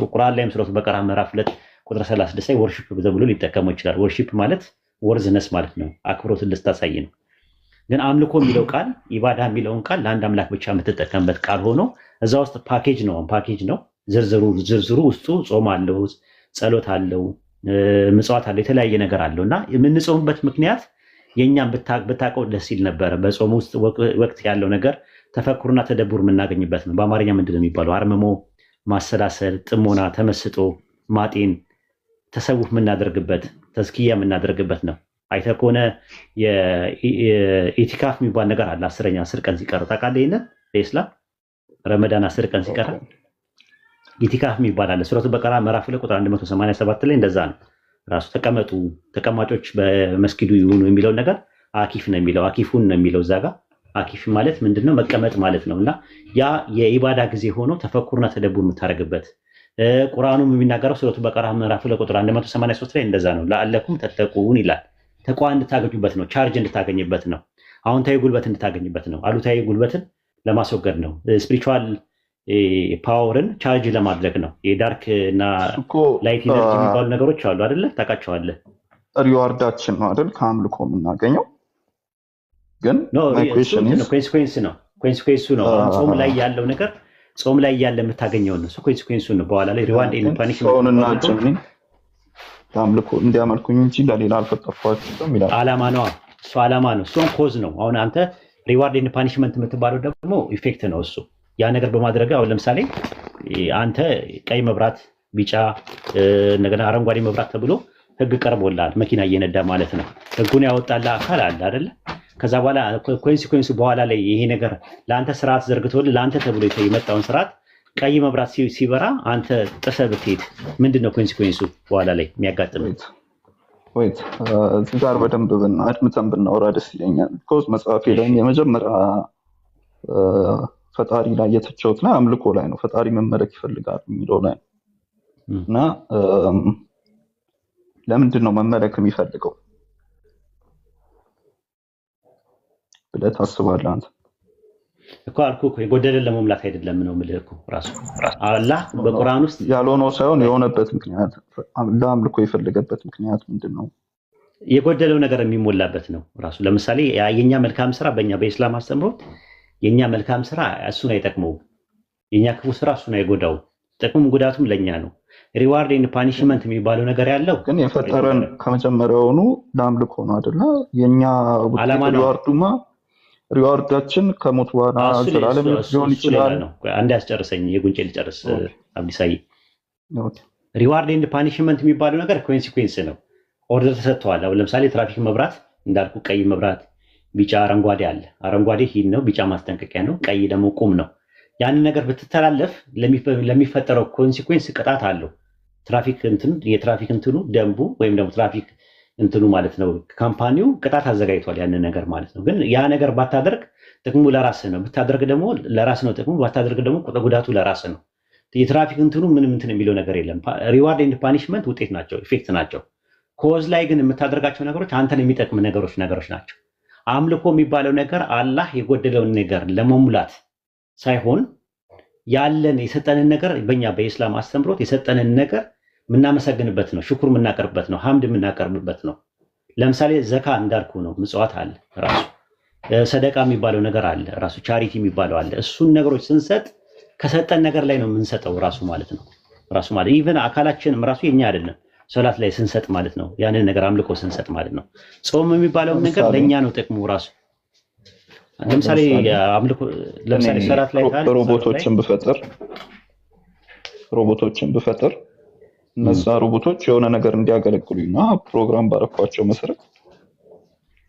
ቁርአን ላይም ሱረቱ በቀራ ምዕራፍ 2 ቁጥር 36 ላይ ወርሺፕ ተብሎ ሊጠቀመው ይችላል። ወርሺፕ ማለት ወርዝነስ ማለት ነው። አክብሮትን ልታሳይ ነው። ግን አምልኮ የሚለው ቃል ኢባዳ የሚለውን ቃል ለአንድ አምላክ ብቻ የምትጠቀምበት ቃል ሆኖ እዛ ውስጥ ፓኬጅ ነው። ዝርዝሩ ውስጡ ጾም አለው፣ ጸሎት አለው፣ ምጽዋት አለው፣ የተለያየ ነገር አለው እና የምንጾምበት ምክንያት የእኛም ብታውቀው ደስ ይል ነበረ። በጾም ውስጥ ወቅት ያለው ነገር ተፈኩርና ተደቡር የምናገኝበት ነው። በአማርኛ ምንድን ነው የሚባለው? አርምሞ፣ ማሰላሰል፣ ጥሞና፣ ተመስጦ፣ ማጤን፣ ተሰውፍ የምናደርግበት ተዝኪያ የምናደርግበት ነው። አይተህ ከሆነ የኢቲካፍ የሚባል ነገር አለ። 10 ቀን ሲቀር ታውቃለህ? ይሄንን በኢስላም ረመዳን 10 ቀን ሲቀር ኢቲካፍ የሚባል አለ። ሱረቱ በቀራ ምዕራፍ 2 ቁጥር 187 ላይ እንደዛ ነው። ራሱ ተቀመጡ ተቀማጮች በመስጊዱ ይሁኑ የሚለውን ነገር አኪፍ ነው የሚለው፣ አኪፉን ነው የሚለው እዛ ጋር። አኪፍ ማለት ምንድነው? መቀመጥ ማለት ነው። እና ያ የኢባዳ ጊዜ ሆኖ ተፈኩርና ተደቡር የምታደርግበት ቁርአኑም የሚናገረው ሱረቱ በቀራ ምዕራፍ 2 ቁጥር 183 ላይ እንደዛ ነው። ለአለኩም ተተቁን ይላል። ተቋም እንድታገኙበት ነው። ቻርጅ እንድታገኝበት ነው። አዎንታዊ ጉልበት እንድታገኝበት ነው። አሉታዊ ጉልበትን ለማስወገድ ነው። ስፒሪቹዋል ፓወርን ቻርጅ ለማድረግ ነው። የዳርክ እና ላይት ኢነርጂ የሚባሉ ነገሮች አሉ አይደለ? ታውቃቸዋለህ? ሪዋርዳችን ነው አይደል? ከአምልኮ የምናገኘው ግን ኮንሲኩዌንስ ነው። ኮንሲኩዌንሱ ነው። አሁን ጾም ላይ ያለው ነገር ጾም ላይ ያለ የምታገኘው ነው። ኮንሲኩዌንሱ ነው። በኋላ ላይ ሪዋርድ ኤንድ ፓኒሽመንት አምልኮ እንዲያመልኩኝ እንጂ ለሌላ አልፈጠርኳቸውም ይላል። ዓላማ ነው እሱ፣ ዓላማ ነው። እሱም ኮዝ ነው። አሁን አንተ ሪዋርድ ኤንድ ፓኒሽመንት የምትባለው ደግሞ ኢፌክት ነው። እሱ ያ ነገር በማድረግ አሁን ለምሳሌ አንተ ቀይ መብራት፣ ቢጫ እንደገና አረንጓዴ መብራት ተብሎ ህግ ቀርቦልሃል፣ መኪና እየነዳ ማለት ነው። ህጉን ያወጣልህ አካል አለ አይደለ? ከዛ በኋላ ኮንሲኩዌንሱ በኋላ ላይ ይሄ ነገር ለአንተ ስርዓት ዘርግቶልህ ለአንተ ተብሎ የመጣውን ስርዓት ቀይ መብራት ሲበራ አንተ ጥሰህ ብትሄድ ምንድነው ኮንሲኩዌንሱ በኋላ ላይ የሚያጋጥመው? ወይት እዚህ ጋር በደንብ አድምጠን ብናወራ ደስ ይለኛል። ቢኮዝ መጽሐፌ ላይ የመጀመሪያ ፈጣሪ ላይ የተቸውት ላይ አምልኮ ላይ ነው። ፈጣሪ መመለክ ይፈልጋል የሚለው ላይ እና ለምንድን ነው መመለክ የሚፈልገው ብለህ ታስባለህ አንተ? እኮ አልኩህ እኮ የጎደለን ለመሙላት አይደለም ነው የምልህ እኮ ራሱ አላህ በቁርአን ውስጥ ያልሆነው ሳይሆን የሆነበት ምክንያት ለአምልኮ የፈለገበት ምክንያት ምንድን ነው? የጎደለው ነገር የሚሞላበት ነው ራሱ። ለምሳሌ የኛ መልካም ስራ በእኛ በኢስላም አስተምሮት የኛ መልካም ስራ እሱን አይጠቅመውም። የኛ ክፉ ስራ እሱን አይጎዳው። ጥቅሙም ጉዳቱም ለኛ ነው። ሪዋርድ ኤንድ ፓኒሽመንት የሚባለው ነገር ያለው ግን የፈጠረን ከመጀመሪያውኑ ለአምልኮ ነው አይደለ? የኛ ሪዋርዱማ ሪዋርዳችን ከሞት በኋላ ዘላለም ሊሆን ይችላል። አንድ ያስጨርሰኝ የጉንጬ ልጨርስ አብዲሳይ። ሪዋርድ ኤንድ ፓኒሽመንት የሚባለው ነገር ኮንሲኩዌንስ ነው። ኦርደር ተሰጥቷል። አሁን ለምሳሌ ትራፊክ መብራት እንዳልኩ ቀይ መብራት፣ ቢጫ፣ አረንጓዴ አለ። አረንጓዴ ሂድ ነው፣ ቢጫ ማስጠንቀቂያ ነው፣ ቀይ ደግሞ ቁም ነው። ያንን ነገር ብትተላለፍ ለሚፈጠረው ኮንሲኩዌንስ ቅጣት አለው። ትራፊክ የትራፊክ እንትኑ ደንቡ ወይም ደግሞ ትራፊክ እንትኑ ማለት ነው ካምፓኒው ቅጣት አዘጋጅቷል ያንን ነገር ማለት ነው። ግን ያ ነገር ባታደርግ ጥቅሙ ለራስህ ነው፣ ብታደርግ ደግሞ ለራስህ ነው ጥቅሙ፣ ባታደርግ ደግሞ ጉዳቱ ለራስህ ነው። የትራፊክ እንትኑ ምንም እንትን የሚለው ነገር የለም። ሪዋርድ ኤንድ ፓኒሽመንት ውጤት ናቸው፣ ኢፌክት ናቸው። ኮዝ ላይ ግን የምታደርጋቸው ነገሮች አንተን የሚጠቅም ነገሮች ናቸው። አምልኮ የሚባለው ነገር አላህ የጎደለውን ነገር ለመሙላት ሳይሆን ያለን የሰጠንን ነገር በእኛ በኢስላም አስተምሮት የሰጠንን ነገር የምናመሰግንበት ነው፣ ሽኩር የምናቀርብበት ነው፣ ሐምድ የምናቀርብበት ነው። ለምሳሌ ዘካ እንዳልኩ ነው፣ ምጽዋት አለ ራሱ፣ ሰደቃ የሚባለው ነገር አለ ራሱ፣ ቻሪቲ የሚባለው አለ። እሱን ነገሮች ስንሰጥ ከሰጠን ነገር ላይ ነው የምንሰጠው ራሱ ማለት ነው። ራሱ ማለት ኢቨን አካላችንም ራሱ የኛ አይደለም፣ ሶላት ላይ ስንሰጥ ማለት ነው። ያንን ነገር አምልኮ ስንሰጥ ማለት ነው። ጾም የሚባለው ነገር ለኛ ነው ጥቅሙ ራሱ። ለምሳሌ አምልኮ ለምሳሌ ሶላት ላይ ሮቦቶችን ብፈጥር እነዛ ሮቦቶች የሆነ ነገር እንዲያገለግሉና ፕሮግራም ባረኳቸው መሰረት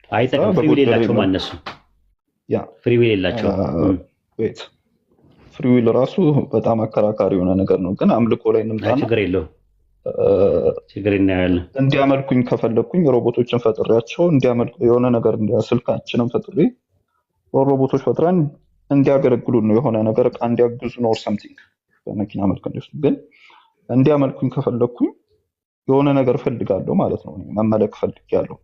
አይጠቅም። ፍሪ ዊል የላቸውም እነሱ። ፍሪ ዊል የላቸውም። ፍሪ ዊል ራሱ በጣም አከራካሪ የሆነ ነገር ነው። ግን አምልኮ ላይ እንምጣና ችግር እናያለን። እንዲያመልኩኝ ከፈለኩኝ ሮቦቶችን ፈጥሬያቸው እንዲያመልኩ የሆነ ነገር ስልካችንን ፈጥሬ ሮቦቶች ፈጥረን እንዲያገለግሉ ነው፣ የሆነ ነገር ዕቃ እንዲያግዙ ነው ሰምቲንግ በመኪና መልክ እንደሱ። ግን እንዲያመልኩኝ ከፈለኩኝ የሆነ ነገር ፈልጋለሁ ማለት ነው። መመለክ ፈልጋለሁ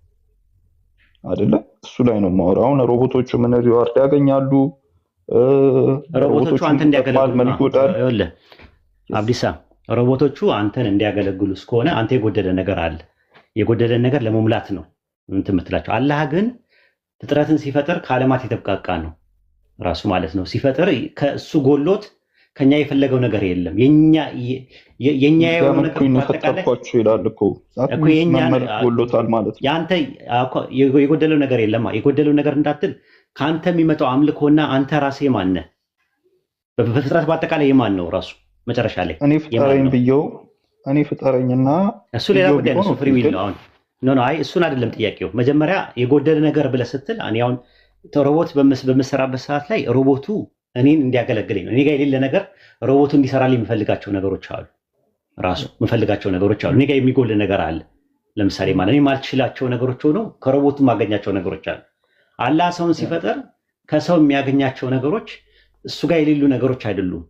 አይደለ? እሱ ላይ ነው የማወራው። አሁን ሮቦቶቹ ምን ሪዋርድ ያገኛሉ? ሮቦቶቹ አንተን እንዲያገለግሉ ይኸውልህ አብዲሳ፣ ሮቦቶቹ አንተን እንዲያገለግሉ እስከሆነ አንተ የጎደለ ነገር አለ። የጎደለን ነገር ለመሙላት ነው እንትን የምትላቸው። አላህ ግን ፍጥረትን ሲፈጥር ከዓለማት የተብቃቃ ነው ራሱ ማለት ነው። ሲፈጥር ከእሱ ጎሎት ከኛ የፈለገው ነገር የለም። የኛ የሆነ ነገር ፈጠርኳቸው ይላል እኮ የኛ ጎሎታል ማለት ነው። ያንተ የጎደለው ነገር የለም። የጎደለው ነገር እንዳትል ከአንተ የሚመጣው አምልኮና አንተ ራስህ የማን ነህ? በፍጥረት በአጠቃላይ የማን ነው ራሱ መጨረሻ ላይ እኔ ፍጠረኝ ብየው እኔ ፍጠረኝና እሱ ሌላ ጉዳይ ነው። እሱ ፍሪ ዊል ነው። አሁን ኖ አይ እሱን አይደለም ጥያቄው። መጀመሪያ የጎደለ ነገር ብለህ ስትል እኔ አሁን ሮቦት በምሰራበት ሰዓት ላይ ሮቦቱ እኔን እንዲያገለግለኝ ነው። እኔ ጋር የሌለ ነገር ሮቦቱ እንዲሰራልኝ የምፈልጋቸው ነገሮች አሉ። ራሱ የምፈልጋቸው ነገሮች አሉ። እኔ ጋር የሚጎል ነገር አለ። ለምሳሌ ማለት እኔ ማልችላቸው ነገሮች ሆነው ከሮቦቱ የማገኛቸው ነገሮች አሉ። አላህ ሰውን ሲፈጠር ከሰው የሚያገኛቸው ነገሮች እሱ ጋር የሌሉ ነገሮች አይደሉም።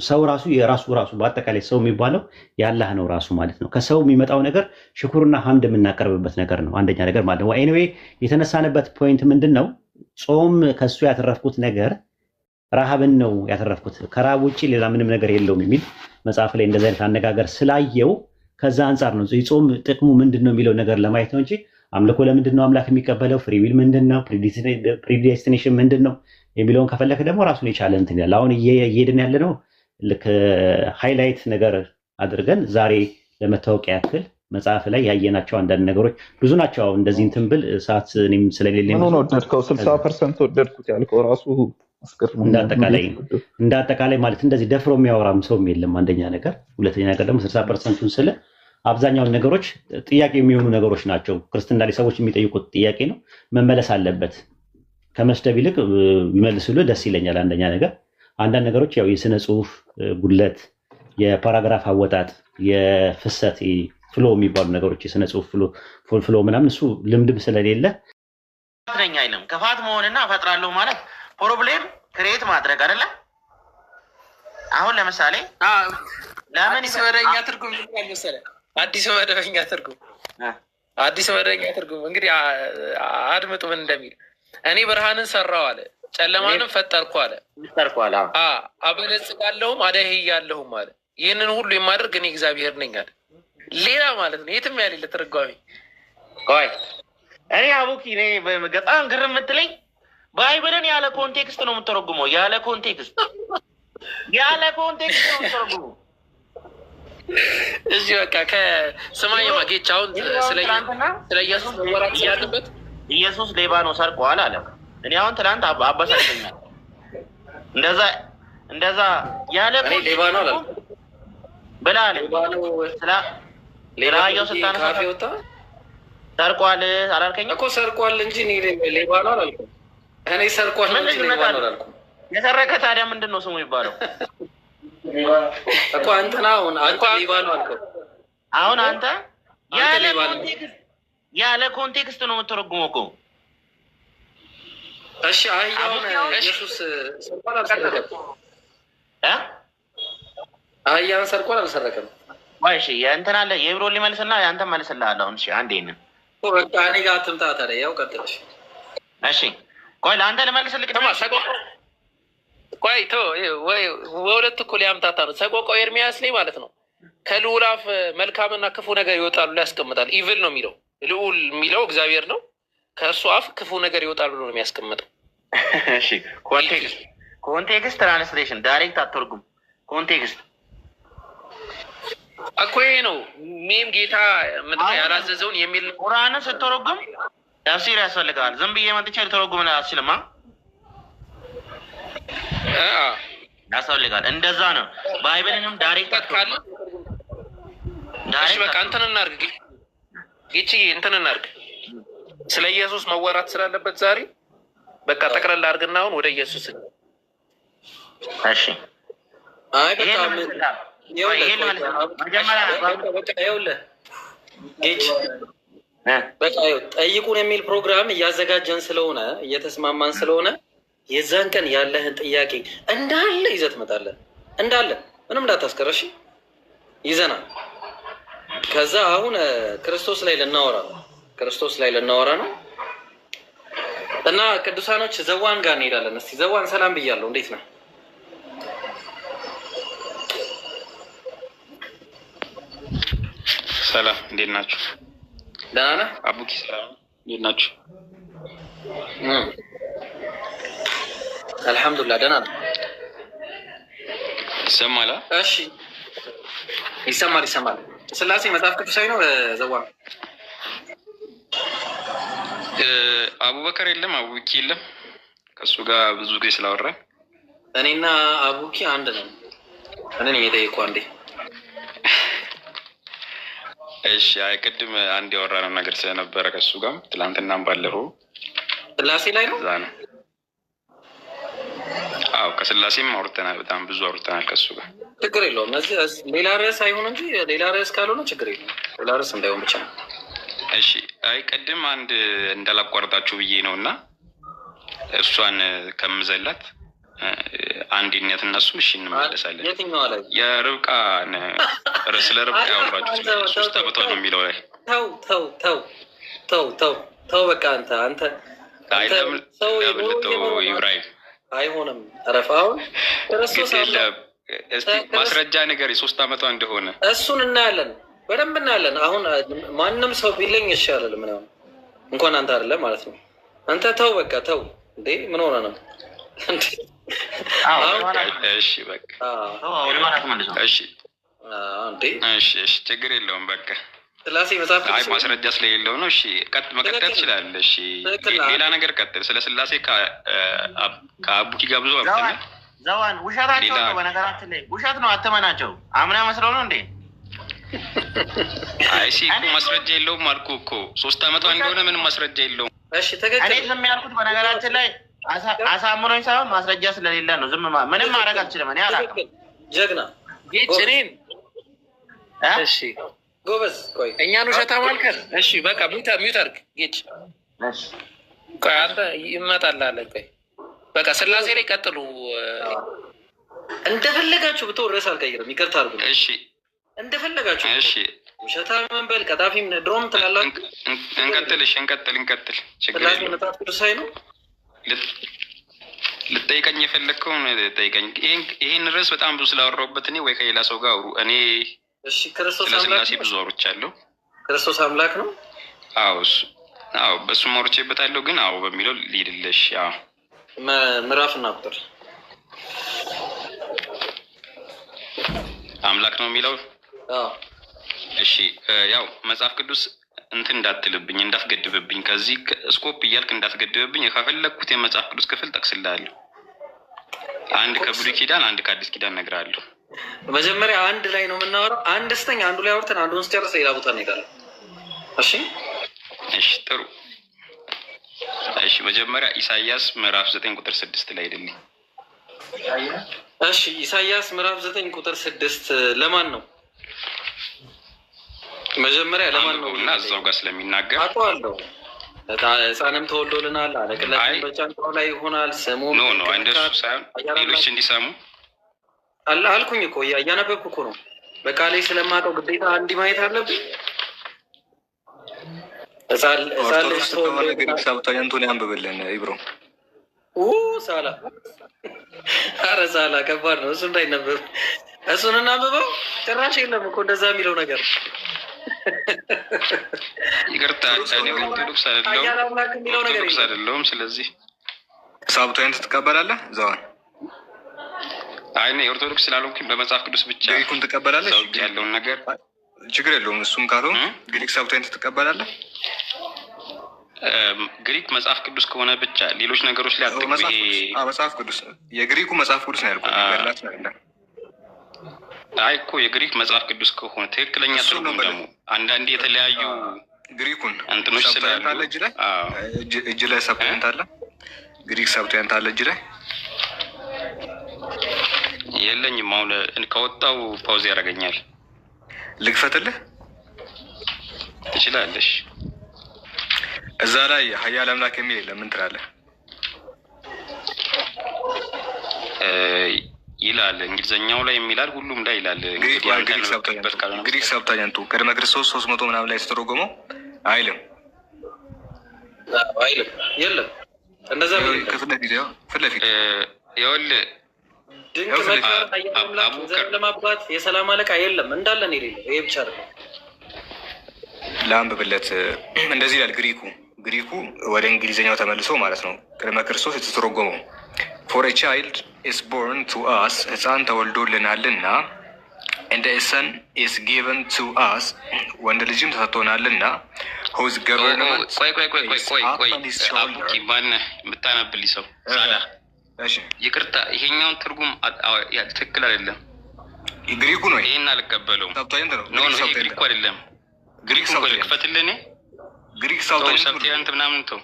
ሰው ራሱ የራሱ በአጠቃላይ ሰው የሚባለው የአላህ ነው ራሱ ማለት ነው። ከሰው የሚመጣው ነገር ሽኩርና ሐምድ የምናቀርብበት ነገር ነው። አንደኛ ነገር ማለት ነው። ኤኒዌይ የተነሳንበት ፖይንት ምንድን ነው? ጾም ከሱ ያተረፍኩት ነገር ረሃብን ነው ያተረፍኩት፣ ከረሃብ ውጭ ሌላ ምንም ነገር የለውም የሚል መጽሐፍ ላይ እንደዚህ አይነት አነጋገር ስላየው ከዛ አንጻር ነው የጾም ጥቅሙ ምንድን ነው የሚለው ነገር ለማየት ነው እንጂ አምልኮ ለምንድን ነው አምላክ የሚቀበለው፣ ፍሪዊል ምንድን ነው፣ ፕሪዲስቲኔሽን ምንድን ነው የሚለውን ከፈለክ ደግሞ ራሱን የቻለ እንትን ያለ አሁን እየሄድን ያለ ነው። ልክ ሃይላይት ነገር አድርገን ዛሬ ለመታወቂያ ያክል መጽሐፍ ላይ ያየናቸው አንዳንድ ነገሮች ብዙ ናቸው። አሁን እንደዚህ እንትን ብል ሰዓት እኔም ስለሌለ ምን ወደድከው? 60% ወደድኩት ያልከው ራሱ እንዳጠቃላይ ማለት እንደዚህ ደፍሮ የሚያወራም ሰውም የለም። አንደኛ ነገር፣ ሁለተኛ ነገር ደግሞ 60%ቱን ስለ አብዛኛውን ነገሮች ጥያቄ የሚሆኑ ነገሮች ናቸው። ክርስትና ላይ ሰዎች የሚጠይቁት ጥያቄ ነው፣ መመለስ አለበት። ከመስደብ ይልቅ ቢመልሱልህ ደስ ይለኛል። አንደኛ ነገር አንዳንድ ነገሮች ያው የስነ ጽሁፍ ጉድለት፣ የፓራግራፍ አወጣጥ፣ የፍሰት ፍሎ የሚባሉ ነገሮች የስነ ጽሁፍ ፍሎ ምናምን እሱ ልምድም ስለሌለ ነኝ አይልም። ክፋት መሆንና እፈጥራለሁ ማለት ፕሮብሌም ክሬት ማድረግ አይደለ? አሁን ለምሳሌ ለምን መደበኛ ትርጉም መሰለህ? አዲስ መደበኛ ትርጉም እንግዲህ አድምጡ ምን እንደሚል። እኔ ብርሃንን ሰራው አለ፣ ጨለማንም ፈጠርኩ አለ። አበለጽጋለሁም አደህያለሁም አለ። ይህንን ሁሉ የማደርግ እኔ እግዚአብሔር ነኝ አለ። ሌላ ማለት ነው የትም ያሌለ ትርጓሜ። ቆይ እኔ አቡኪ እኔ በጣም ግርም የምትለኝ ባይብልን ያለ ኮንቴክስት ነው የምተረጉመው። ያለ ኮንቴክስት ነው የምተረጉመው። እዚህ በቃ ከሰማይ ማጌች አሁን ስለ ኢየሱስ ወራት ያለበት ኢየሱስ ሌባ ነው ሰርቋል አለ። እኔ አሁን ትናንት አባሳልኛል እንደዛ ያለ ሌባ ነው አለ ብላ አለ። ሌላየው ስታነሳ ሰርቋል አላልከኝም እኮ? ሰርቋል እንጂ ሌባ ነው አላልኩም። እኔ ሰርቋል እንጂ ሌባ ነው አላልኩም። የሰረቀ ታዲያ ምንድን ነው ስሙ የሚባለው? እኮ አንተ ሌባ ነው አልከው። አሁን አንተ ያለ ኮንቴክስት ነው የምትረጉመው እኮ። እሺ አህያውን ኢየሱስ ሰርቋል አልሰረቀም? አህያን ሰርቋል አልሰረቀም? እሺ የእንትን አለ የብሮ ሊመልስና የአንተ መልስልሃለሁ። አሁን እሺ አንዴ ነው በቃ እኔ ጋር አትምጣ ታዲያ። ያው ቀጥልሽ። እሺ ቆይ ለአንተ ልመልስልህ። ቆይ በሁለት እኮ ሊያምታታ ነው። ሰቆቃው ኤርሚያስ ላይ ማለት ነው ከልዑል አፍ መልካምና ክፉ ነገር ይወጣሉ ላይ ያስቀምጣል። ኢቭል ነው የሚለው፣ ልዑል የሚለው እግዚአብሔር ነው። ከእሱ አፍ ክፉ ነገር ይወጣሉ ነው የሚያስቀምጠው። እሺ ኮንቴክስት ትራንስሌሽን ዳይሬክት አትርጉም። ኮንቴክስት እኮ ይሄ ነው ሜም ጌታ ምንድን ነው ያላዘዘውን የሚል ቁርአንን ስትተረጉም ተፍሲር ያስፈልጋል። ዝም ብዬ መጥቼ ልተረጉም አልችልም። ያስፈልጋል። እንደዛ ነው። ባይብልንም ዳይሬክት ካለ በቃ እንትን እናድርግ ጌቺ እንትን እናድርግ። ስለ ኢየሱስ መወራት ስላለበት ዛሬ በቃ ጠቅለል አድርግና አሁን ወደ ኢየሱስ። እሺ አይ በቃ ጠይቁን የሚል ፕሮግራም እያዘጋጀን ስለሆነ እየተስማማን ስለሆነ የዛን ቀን ያለህን ጥያቄ እንዳለ ይዘህ ትመጣለህ። እንዳለ ምንም እንዳታስቀረሽ ይዘናል። ከዛ አሁን ክርስቶስ ላይ ልናወራ ነው እና ቅዱሳኖች ዘዋን ጋር እንሄዳለን። እስኪ ዘዋን ሰላም ብያለሁ። እንዴት ነህ? ሰላም፣ እንዴት ናችሁ? ደህና ነህ? አቡኪ ሰላም፣ እንዴት ናችሁ? አልሐምዱሊላህ ደህና ነህ? ይሰማል? እሺ ይሰማል። ስላሴ መጽሐፍ ቅዱሳዊ ነው። ዘዋን አቡበከር የለም፣ አቡኪ የለም። ከእሱ ጋር ብዙ ጊዜ ስላወራን እኔና አቡኪ አንድ ነው። እኔ የጠየቁ አንዴ። እሺ ቅድም አንድ ያወራነው ነገር ስለነበረ ከእሱ ጋር ትላንትናም ባለፈው ስላሴ ላይ ነው። እዛ ነው። አዎ ከስላሴም አውርተናል፣ በጣም ብዙ አውርተናል ከእሱ ጋር። ችግር የለውም። ሌላ ርዕስ አይሆን እንጂ ሌላ ርዕስ ካልሆነ ችግር የለውም። ሌላ ርዕስ እንዳይሆን ብቻ ነው። እሺ ቅድም አንድ እንዳላቋርጣችሁ ብዬ ነው እና እሷን ከምዘላት አንድነት እነሱ እሺ እንመለሳለን። የትኛዋ ላይ የርብቃ ስለ ርብቃ ያወራችሁ 3 ዓመቷ ነው የሚለው ላይ ተው በቃ አንተ ሰው ኢብራሂም አይሆንም። ረፋውን ክርስቶስ ማስረጃ ነገር የ3 ዓመቷ እንደሆነ እሱን እናያለን፣ በደንብ እናያለን። አሁን ማንም ሰው ቢለኝ ይሻላል ምናምን እንኳን አንተ አይደለም ማለት ነው። አንተ ተው በቃ ተው እንዴ ምን ሆነ ነው? እሺ በቃ እሺ ችግር የለውም በቃ ስላሴ መጽሐፍ ማስረጃ ስለሌለው ነው። እሺ መቀጠል ትችላለህ። እሺ ሌላ ነገር ቀጥል። ስለ ስላሴ ከአቡኪ ጋር ብዙ አብተናል። ዘዋን ውሸታቸው ነው። በነገራችን ላይ ውሸት ነው። አትመናቸው። አምና መስለው ነው እንዴ? አይ እኮ ማስረጃ የለውም አልኩህ እኮ 3 ዓመቷ እንደሆነ ምንም ማስረጃ የለውም። እሺ ተገኘ። እኔ ዝም ያልኩት በነገራችን ላይ አሳምኖኝ ሳይሆን ማስረጃ ስለሌለ ነው። ዝም ምንም ማድረግ አልችልም። እኔ አላውቅም። ጀግና ጌጭኔን እሺ ጎበዝ። ቆይ እኛን ውሸታም አልከን። እሺ በቃ ሚውት አድርግ ጌጭ። ቆይ አንተ ይመጣልሃል። ቆይ በቃ ስላሴ ላይ ቀጥሉ። እንደፈለጋችሁ ብትወር ርዕስ አልቀይርም። ይቅርታ አድርጉ። እሺ እንደፈለጋችሁ። እሺ ውሸታም መንበል ቀጣፊም ድሮም ትላላችሁ። እንቀጥል። ችግር የለውም። መጽሐፍ ቅዱሳዊ ነው። ልጠይቀኝ የፈለግከውን ጠይቀኝ። ይህን ርዕስ በጣም ብዙ ስላወራሁበት እኔ ወይ ከሌላ ሰው ጋር አውሩ። እኔ እሺ ክርስቶስ ስለ ስላሴ ብዙ አውርቻለሁ። ክርስቶስ አምላክ ነው። አዎ በሱም አውርቼበታለሁ። ግን አዎ በሚለው ልሂድልሽ። ምዕራፍና ቁጥር አምላክ ነው የሚለው። እሺ ያው መጽሐፍ ቅዱስ እንትን እንዳትልብኝ እንዳትገድብብኝ፣ ከዚህ ስኮፕ እያልክ እንዳትገድብብኝ። ከፈለግኩት የመጽሐፍ ቅዱስ ክፍል ጠቅስልሃለሁ። አንድ ከብሉይ ኪዳን አንድ ከአዲስ ኪዳን እነግርሃለሁ። መጀመሪያ አንድ ላይ ነው የምናወራው። አንድ ስተኛ አንዱ ላይ አውርተን አንዱን ስጨርስ ሌላ ቦታ እንሄዳለን። እሺ ጥሩ። እሺ መጀመሪያ ኢሳይያስ ምዕራፍ 9 ቁጥር 6 ላይ አይደል? እሺ ኢሳይያስ ምዕራፍ 9 ቁጥር 6 ለማን ነው? መጀመሪያ ለማን ነው? እና እዛው ጋር ስለሚናገር አውቀዋለሁ። ሕፃንም ተወልዶልናል፣ አለቅላችን በጫንቃው ላይ ይሆናል፣ ስሙ ኖ እንደሱ ሳይሆን ሌሎች እንዲሰሙ አልኩኝ እኮ እያነበብኩ እኮ ነው። በቃሌ ስለማውቀው ግዴታ እንዲህ ማየት አለብኝ። ሳብታያንቶን ያንብብልን ኢብሮ። ሳላ ኧረ ሳላ ከባድ ነው እሱ እንዳይነበብ። እሱን እናንብበው። ጭራሽ የለም እኮ እንደዛ የሚለው ነገር። ይቅርታ ኦርቶዶክስ አይደለሁም። ስለዚህ ሳብታያንት ትቀበላለህ ዘዋን? አይ እኔ ኦርቶዶክስ ስላልሆንኩኝ በመጽሐፍ ቅዱስ ብቻ ግሪኩን ትቀበላለህ? ያለውን ነገር ችግር የለውም። እሱም ካልሆን ግሪክ ሳብታያንት ትቀበላለህ? ግሪክ መጽሐፍ ቅዱስ ከሆነ ብቻ ሌሎች ነገሮች ላይ መጽሐፍ ቅዱስ የግሪኩ መጽሐፍ ቅዱስ ነው ያልኩት። ገላት ነው። አይ እኮ የግሪክ መጽሐፍ ቅዱስ ከሆነ ትክክለኛ ትርጉም ደግሞ አንዳንዴ የተለያዩ ግሪኩን እንትኖች ስላሉ እጅ ላይ ሳብታያንት አለ። ግሪክ ሳብታያንት አለ እጅ ላይ የለኝም። አሁን ከወጣው ፓውዝ ያደርገኛል። ልክፈትልህ? ትችላለሽ። እዛ ላይ ኃያል አምላክ የሚል የለም። ምን ትላለህ? ይላል እንግሊዝኛው ላይ የሚላል ሁሉም ላይ ይላል። ግሪክ ሳብታያንቱ ቅድመ ክርስቶስ 300 ምናምን ላይ ተተረጎመው አይልም። የለም እንደዛ ፊት ለፊት ይኸውልህ ድንቅ መካር ለማባት የሰላም አለቃ የለም እንዳለን የሌለው ይሄ ብቻ ነው። ለአንብብለት እንደዚህ ይላል። ግሪኩ ወደ እንግሊዝኛው ተመልሶ ማለት ነው ቅድመ ክርስቶስ የተተረጎመው ፎር ኤ ቻይልድ ኢስ ቦርን ቱ አስ፣ ሕፃን ተወልዶልናልና፣ እንደ ሰን ኢስ ጊቨን ቱ አስ፣ ወንድ ልጅም ተሰጥቶናልና፣ ሁዝ ገቨርንመንት አቡኪ ማነህ የምታነብልኝ ሰው ሳዳ ይቅርታ፣ ይሄኛውን ትርጉም ትክክል አይደለም። ግሪኩ ነው። ይሄን አልቀበለውም። ይሄ ግሪኩ አይደለም። ግሪኩ ልክፈትልህ። ግሪክ ሳብታያንት ምናምን ተው።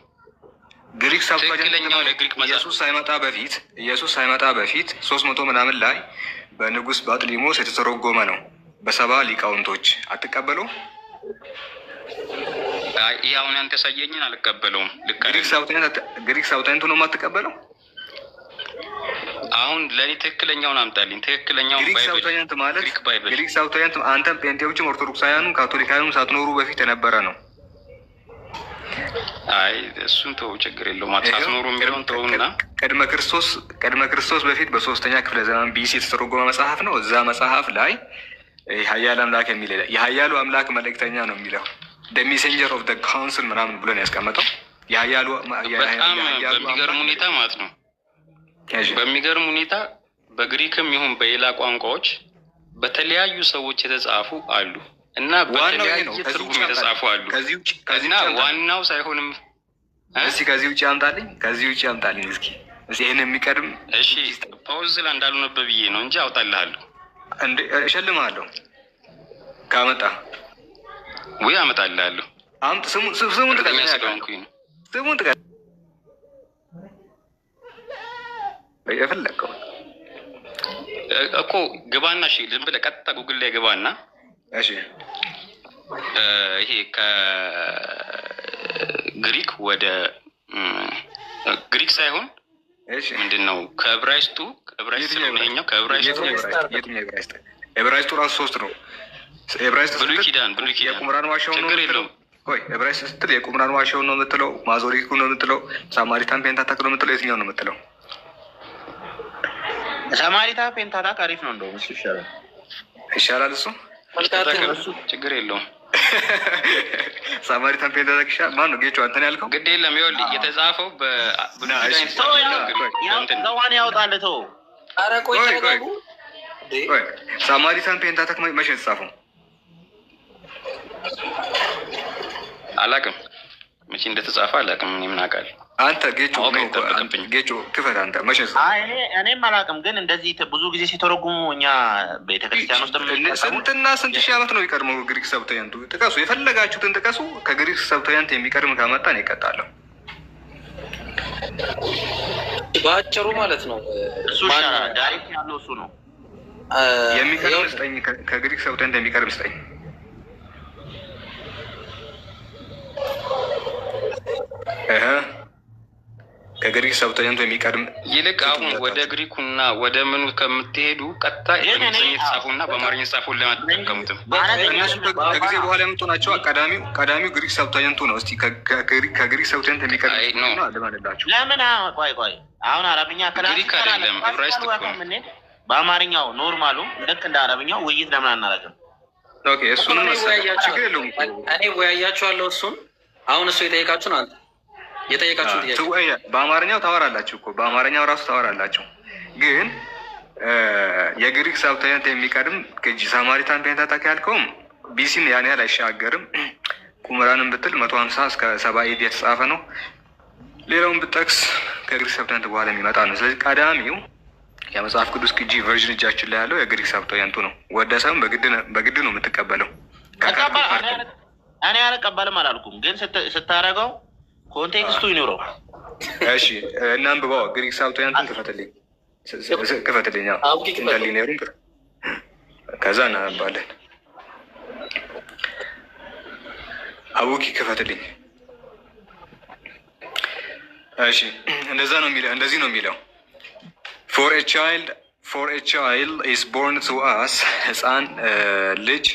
ግሪክ ሳብታያንት ኢየሱስ ሳይመጣ በፊት 300 ምናምን ላይ በንጉስ ባጥሊሞስ የተተረጎመ ነው በ70 ሊቃውንቶች። አትቀበለው? ይህ አሁን አንተ ያሳየኝን አልቀበለውም። ግሪክ ሳብታያንቱ ነው የማትቀበለው? አሁን ለእኔ ትክክለኛውን አምጣልኝ። ትክክለኛውን ግሪክ ሳውታያንት ማለት ግሪክ ባይብል ግሪክ ሳውታያንት አንተም ጴንጤዎችም ኦርቶዶክሳውያኑም ካቶሊካውያኑም ሳትኖሩ በፊት የነበረ ነው። አይ እሱን ተው፣ ችግር የለውም። ሳትኖሩ የሚለውን ተውና ቅድመ ክርስቶስ በፊት በ3ኛ ክፍለ ዘመን ቢሲ የተተረጎመ መጽሐፍ ነው። እዛ መጽሐፍ ላይ ሀያል አምላክ የሚል የሀያሉ አምላክ መልእክተኛ ነው የሚለው ሜሴንጀር ኦፍ ካውንስል ምናምን ብሎ ነው ያስቀመጠው። በጣም በሚገርም ሁኔታ ማለት ነው። በሚገርም ሁኔታ በግሪክም ይሁን በሌላ ቋንቋዎች በተለያዩ ሰዎች የተጻፉ አሉ እና በተለያየ ትርጉም የተጻፉ አሉ እና ዋናው ሳይሆንም እስኪ ከዚህ ውጭ አምጣልኝ እስኪ ይህን የሚቀድም እሺ፣ ፓውዝ ላይ እንዳልሆነበት ብዬ ነው እንጂ አውጣልሃለሁ፣ እሸልምሃለሁ ካመጣ ወይ አመጣልሃለሁ። አምጥ ስሙን ጥቀስ የፈለከው እኮ ግባና፣ እሺ ዝም ብለህ ቀጥታ ጉግል ላይ ግባና፣ እሺ ይሄ ከግሪክ ወደ ግሪክ ሳይሆን ምንድን ነው ከዕብራይስጡ ይኸኛው ከዕብራይስጡ ዕብራይስጡ ራሱ 3 ነው። ዕብራይስጥ ብሉይ ኪዳን የቁምራን ዋሻውን ነው የምትለው። ዕብራይስጥ ስትል የቁምራን ዋሻውን ነው የምትለው፣ ማዞሪኩ ነው የምትለው፣ ሳማሪታን ፔንታታክ ነው የምትለው፣ የትኛው ነው የምትለው? ሳማሪታ ፔንታታክ አሪፍ ነው፣ እንደውም እሱ ይሻላል። እሱ ችግር የለውም። ሳማሪታን ፔንታታክ ይሻላል። ማን ነው ጌቾ አንተን ያልከው? ግድ የለም። ይኸውልህ የተጻፈው በዋን ያውጣልተው። ኧረ ቆይ ሳማሪታን ፔንታታክ መቼ የተጻፈው? አላውቅም፣ መቼ እንደተጻፈ አላውቅም። እኔ ምን አውቃለሁ? አንተ ጌቾ ክፈት። አንተ መቼ እኔም አላውቅም፣ ግን እንደዚህ ብዙ ጊዜ ሲተረጉሙ እኛ ቤተክርስቲያን ውስጥ ስንትና ስንት ሺህ ዓመት ነው የቀድመው ግሪክ ሰብተያንቱ። ጥቀሱ፣ የፈለጋችሁትን ጥቀሱ። ከግሪክ ሰብተያንት የሚቀድም ካመጣን ይቀጣለሁ። በአጭሩ ማለት ነው። እሱ ዳይሬክት ያለው እሱ ነው የሚቀድም ስጠኝ። ከግሪክ ሰብተያንት የሚቀድም ስጠኝ። ከግሪክ ሰብተያንቱ የሚቀድም ይልቅ አሁን ወደ ግሪኩና ወደ ምኑ ከምትሄዱ ቀጥታ በእንግሊዝኛ የተጻፉና በአማርኛ የተጻፉን ለማትጠቀሙትም እነሱ ከጊዜ በኋላ የመጡ ናቸው። ቀዳሚው ግሪክ ሰብተያንቱ ነው። እስቲ ከግሪክ ሰብተያንት የሚቀድም ልማልላችሁ። ለምን ቆይ አሁን አረብኛ ግሪክ አይደለም ዕብራይስጥ እኮ ነው። በአማርኛው ኖርማሉ ልክ እንደ አረብኛው ውይይት ለምን አናረግም? እሱንም ችግር የለውም። እኔ ወያያችኋለሁ። እሱን አሁን እሱ የጠየቃችሁ ነው። አንተ የጠየቃችሁ ጥያቄ በአማርኛው ታወራላችሁ እኮ በአማርኛው ራሱ ታወራላችሁ። ግን የግሪክ ሰብተያንት የሚቀድም ሳማሪታን ፔንታታክ ያልከውም ቢሲን ያን ያህል አይሻገርም። ቁምራንን ብትል 150 እስከ 70 ኤዲ የተጻፈ ነው። ሌላውን ብጠቅስ ከግሪክ ሰብተያንት በኋላ የሚመጣ ነው። ስለዚህ ቀዳሚው የመጽሐፍ ቅዱስ ቅጂ ቨርዥን እጃችን ላይ ያለው የግሪክ ሰብተያንቱ ነው። ወደ ሳይሆን በግድ ነው የምትቀበለው። እኔ አልቀበልም አላልኩም፣ ግን ስታረገው ኮንቴክስቱ ይኑረው። እሺ እናንብበው። ግሪክ ሰብተያንቱን ክፈትልኝ። ኢንተርሊኔሩን ከዛ እናነባለን። አቡኪ ክፈትልኝ። እሺ እንደዚህ ነው የሚለው For a child is born to us, ሕፃን ልጅ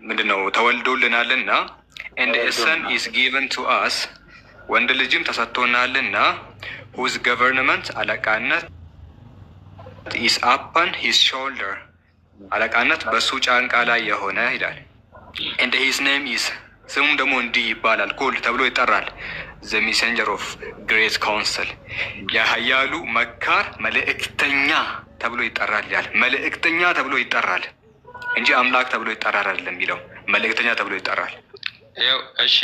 ምንድነው ተወልዶልናልና፣ and a son is given to us, ወንድ ልጅም ተሰጥቶናልና፣ whose government አለቃነት is upon his shoulder, አለቃነት በሱ ጫንቃ ላይ የሆነ ይላል። and his name is ስሙም ደግሞ እንዲህ ይባላል፣ ኮልድ ተብሎ ይጠራል። the messenger of great council የሀያሉ መካር መልእክተኛ ተብሎ ይጠራል ይላል። መልእክተኛ ተብሎ ይጠራል እንጂ አምላክ ተብሎ ይጠራል አይደለም የሚለው፣ መልእክተኛ ተብሎ ይጠራል። ያው እሺ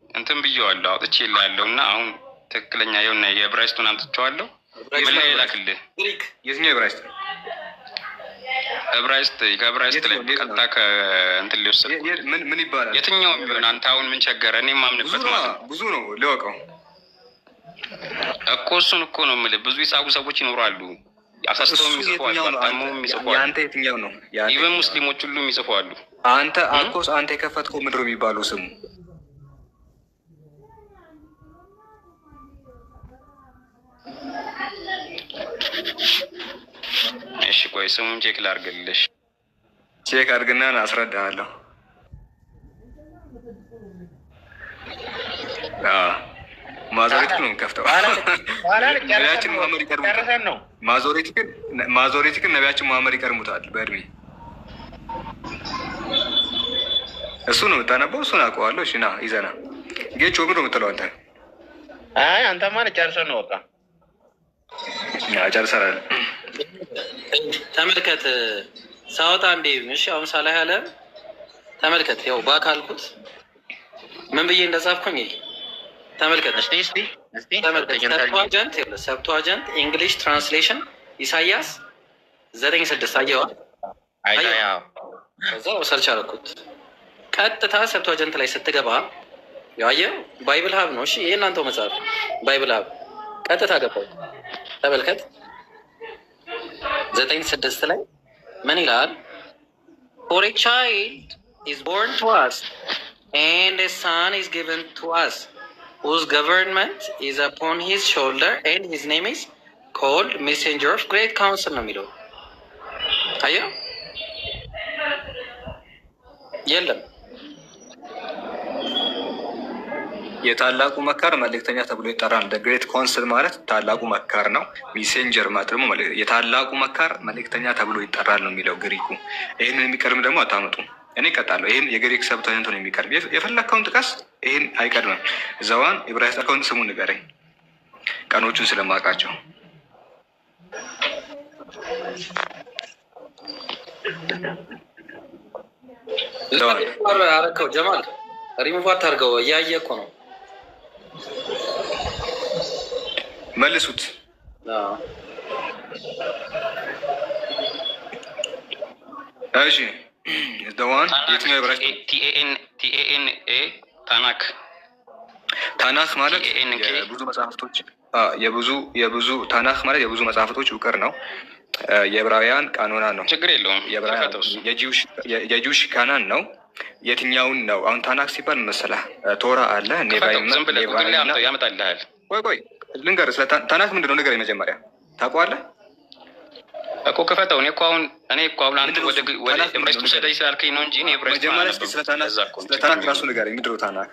እንትን ብዬዋለሁ አውጥቼ ላለው እና አሁን ትክክለኛ የሆነ የዕብራይስጡን አምጥቼዋለሁ። ምን ላይ ላክልህ? የትኛው ዕብራይስጥ? ከዕብራይስጥ ላይ ቀጥታ ከእንትን ሊወሰድ ምን ይባላል? የትኛውም ቢሆን አንተ አሁን ምን ቸገረ? እኔ ማምንበት ማለት ነው። ብዙ ነው ልወቀው እኮ እሱን እኮ ነው የምልህ። ብዙ የጻፉ ሰዎች ይኖራሉ፣ አሳስተው የሚጽፉ አሉ፣ አጣመው የሚጽፉ አሉ። ያንተ የትኛው ነው? ኢቨን ሙስሊሞች ሁሉ የሚጽፉ አሉ። አንተ አኮስ አንተ የከፈትከው ምድር የሚባለው ስሙ እሺ ቆይ ስሙን ቼክ ላድርግልሽ። ቼክ አድርግና አስረዳሃለሁ። ማዞሬቲክ ነው የምከፍተው። ነቢያችን መሐመድ ይቀድሙታል። ማዞሬቲክን ነቢያችን መሐመድ ይቀድሙታል በእድሜ። እሱ ነው የምታነበው፣ እሱን አውቀዋለሁ። እሺ ና ይዘና ጌቾ ብሎ የምትለው አንተ። አይ አንተማ ጨርሰን ነው በቃ ጨርሰናል። ተመልከት ሳወጣ እንዴ። እሺ አሁን ሳላ ያለ ተመልከት። ያው ባካልኩት ምን ብዬ እንደጻፍኩኝ ተመልከት። ሰብቷጀንት ኢንግሊሽ ትራንስሌሽን ኢሳያስ 9:6 አየዋ። ከዛ ሰርች አደረኩት። ቀጥታ ሰብቷጀንት ላይ ስትገባ ያየው ባይብል ሀብ ነው። እሺ ይሄ እናንተው መጽሐፍ ባይብል ሀብ ቀጥታ ገባው። ተመልከት 9:6 ላይ ምን ይላል? For a child is born to us and a son is given to us whose government is upon his shoulder and his name is called messenger of great counsel ነው የሚለው። አየው የለም የታላቁ መካር መልእክተኛ ተብሎ ይጠራል። ግሬት ኮንስል ማለት ታላቁ መካር ነው። ሜሴንጀር ማለት ደግሞ የታላቁ መካር መልእክተኛ ተብሎ ይጠራል ነው የሚለው ግሪኩ። ይህንን የሚቀድም ደግሞ አታመጡ። እኔ እቀጣለሁ። ይህን የግሪክ ሰብታይንቶ ነው የሚቀድም። የፈለግከውን ጥቀስ፣ ይህን አይቀድምም። እዛዋን ኢብራሂም ጠቀውን ስሙን ንገረኝ፣ ቀኖቹን ስለማውቃቸው። አረከው ጀማል ሪሙቭ አታርገው፣ እያየ እኮ ነው። መልሱት። እሺ ደዋን የትኛው ኢብራሂም? ቲኤንኤ ታናክ። ታናክ ማለት የብዙ መጽሐፍቶች የብዙ ታናክ ማለት የብዙ መጽሐፍቶች ውቅር ነው። የዕብራውያን ቃኖና ነው። ችግር የለውም። የጂውሽ ካናን ነው። የትኛውን ነው አሁን ታናክ ሲባል መሰለህ? ቶራ አለ፣ ያመጣልሃል። ቆይ ልንገርህ ስለ ታናክ ምንድን ነው ንገረኝ መጀመሪያ። ታውቀዋለህ እኮ ክፈተው። እኔ እኮ አሁን አንተ ወደ ኤብራይስጥ ውሰደኝ ስላልከኝ ነው እንጂ ኤብራይስጥ ስለ ታናክ ራሱ ንገረኝ። ምንድን ነው ታናክ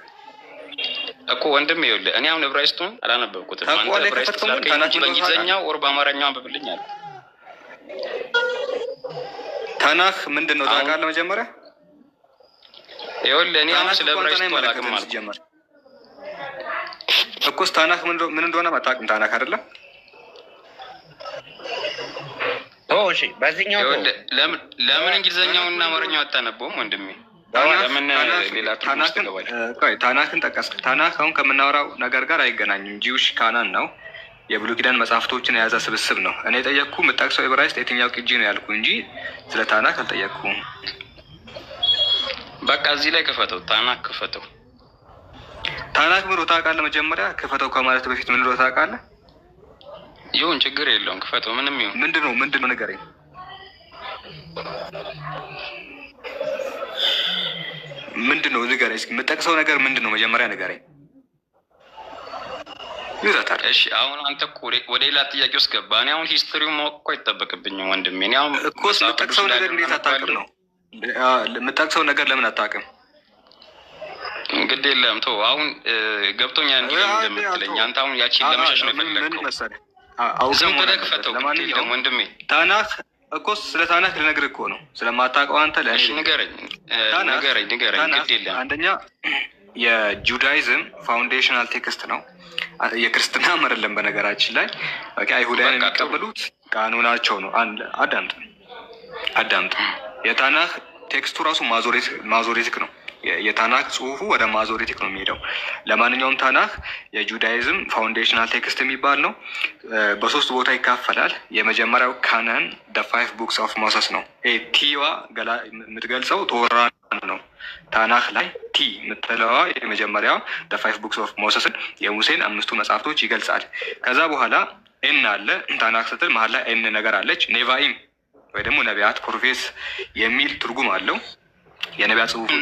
እኮ ወንድም? ይኸውልህ እኔ አሁን ኤብራይስጡን አላነበብኩትም። አንተ ኤብራይስጥ ስላልከኝ እንጂ በእንግሊዝኛው ወር በአማርኛው አንብብልኝ አለ። ታናክ ምንድን ነው ታውቃለህ መጀመሪያ? ይኸውልህ እኔ አሁን ስለ ኤብራይስጡ አላውቅም ማለት እኮ። ታናክ ምን እንደሆነ አታውቅም። ታናክ አይደለም። እሺ በዚህኛው ለምን እንግሊዝኛውና አማርኛው አታነበውም ወንድሜ? ለምን ሌላ ታናክን ጠቀስክ? ታናክ አሁን ከምናወራው ነገር ጋር አይገናኝም። ጂውሽ ካናን ነው። የብሉይ ኪዳን መጽሐፍቶችን የያዘ ስብስብ ነው። እኔ ጠየቅኩ የምጠቅሰው ዕብራይስጥ የትኛው ቅጂ ነው ያልኩ እንጂ ስለ ታናክ አልጠየቅኩም። በቃ እዚህ ላይ ክፈተው፣ ታናክ ክፈተው። ታናክ ምን ታውቃለህ? መጀመሪያ ክፈተው ከማለት በፊት ምን ታውቃለህ? ይሁን ችግር የለውም ክፈተው። ምንም ይሁን ምንድን ነው ንገረኝ። ምንድን ነው ንገረኝ። የምጠቅሰው ነገር ምንድን ነው መጀመሪያ ንገረኝ። ይዛታል። እሺ አሁን አንተ እኮ ወደ ሌላ ጥያቄ ውስጥ ገባ። እኔ አሁን ሂስትሪውን ማወቅ እኮ አይጠበቅብኝም ወንድሜ። እኔ አሁን እኮ የምጠቅሰው ነገር እንዴት አታውቅም ነው? የምጠቅሰው ነገር ለምን አታውቅም? ግድ የለም ተው። አሁን ገብቶኛል እንጂ እንደምትለኝ አንተ አሁን ያቺን ለመሸሽ ነው የፈለግከው። ዝም ብለህ ክፈተው ወንድሜ። ታናክ እኮ ስለ ታናክ ልነግርህ እኮ ነው። ስለማታውቀው አንተ ለእኔ ንገረኝ። ግድ የለም። አንደኛ የጁዳይዝም ፋውንዴሽናል ቴክስት ነው። የክርስትና አይደለም በነገራችን ላይ። አይሁዳውያን የሚቀበሉት ቃኑናቸው ነው። አዳምጥ። የታናክ ቴክስቱ ራሱ ማዞሬቲክ ነው። የታናክ ጽሁፉ ወደ ማዞሬቲክ ነው የሚሄደው። ለማንኛውም ታናክ የጁዳይዝም ፋውንዴሽናል ቴክስት የሚባል ነው። በሶስት ቦታ ይካፈላል። የመጀመሪያው ካነን ፋይቭ ቡክስ ኦፍ ሞሰስ ነው። ቲዋ የምትገልጸው ቶራ ነው። ታናክ ላይ ቲ የምትለዋ የመጀመሪያው ፋይቭ ቡክስ ኦፍ ሞሰስን የሙሴን 5ቱ መጽሐፍቶች ይገልጻል። ከዛ በኋላ ኤን አለ። ታናክ ስትል መሀል ላይ ኤን ነገር አለች። ኔቫኢም ወይ ደግሞ ነቢያት ፕሮፌስ የሚል ትርጉም አለው። የነቢያት ጽሁፎች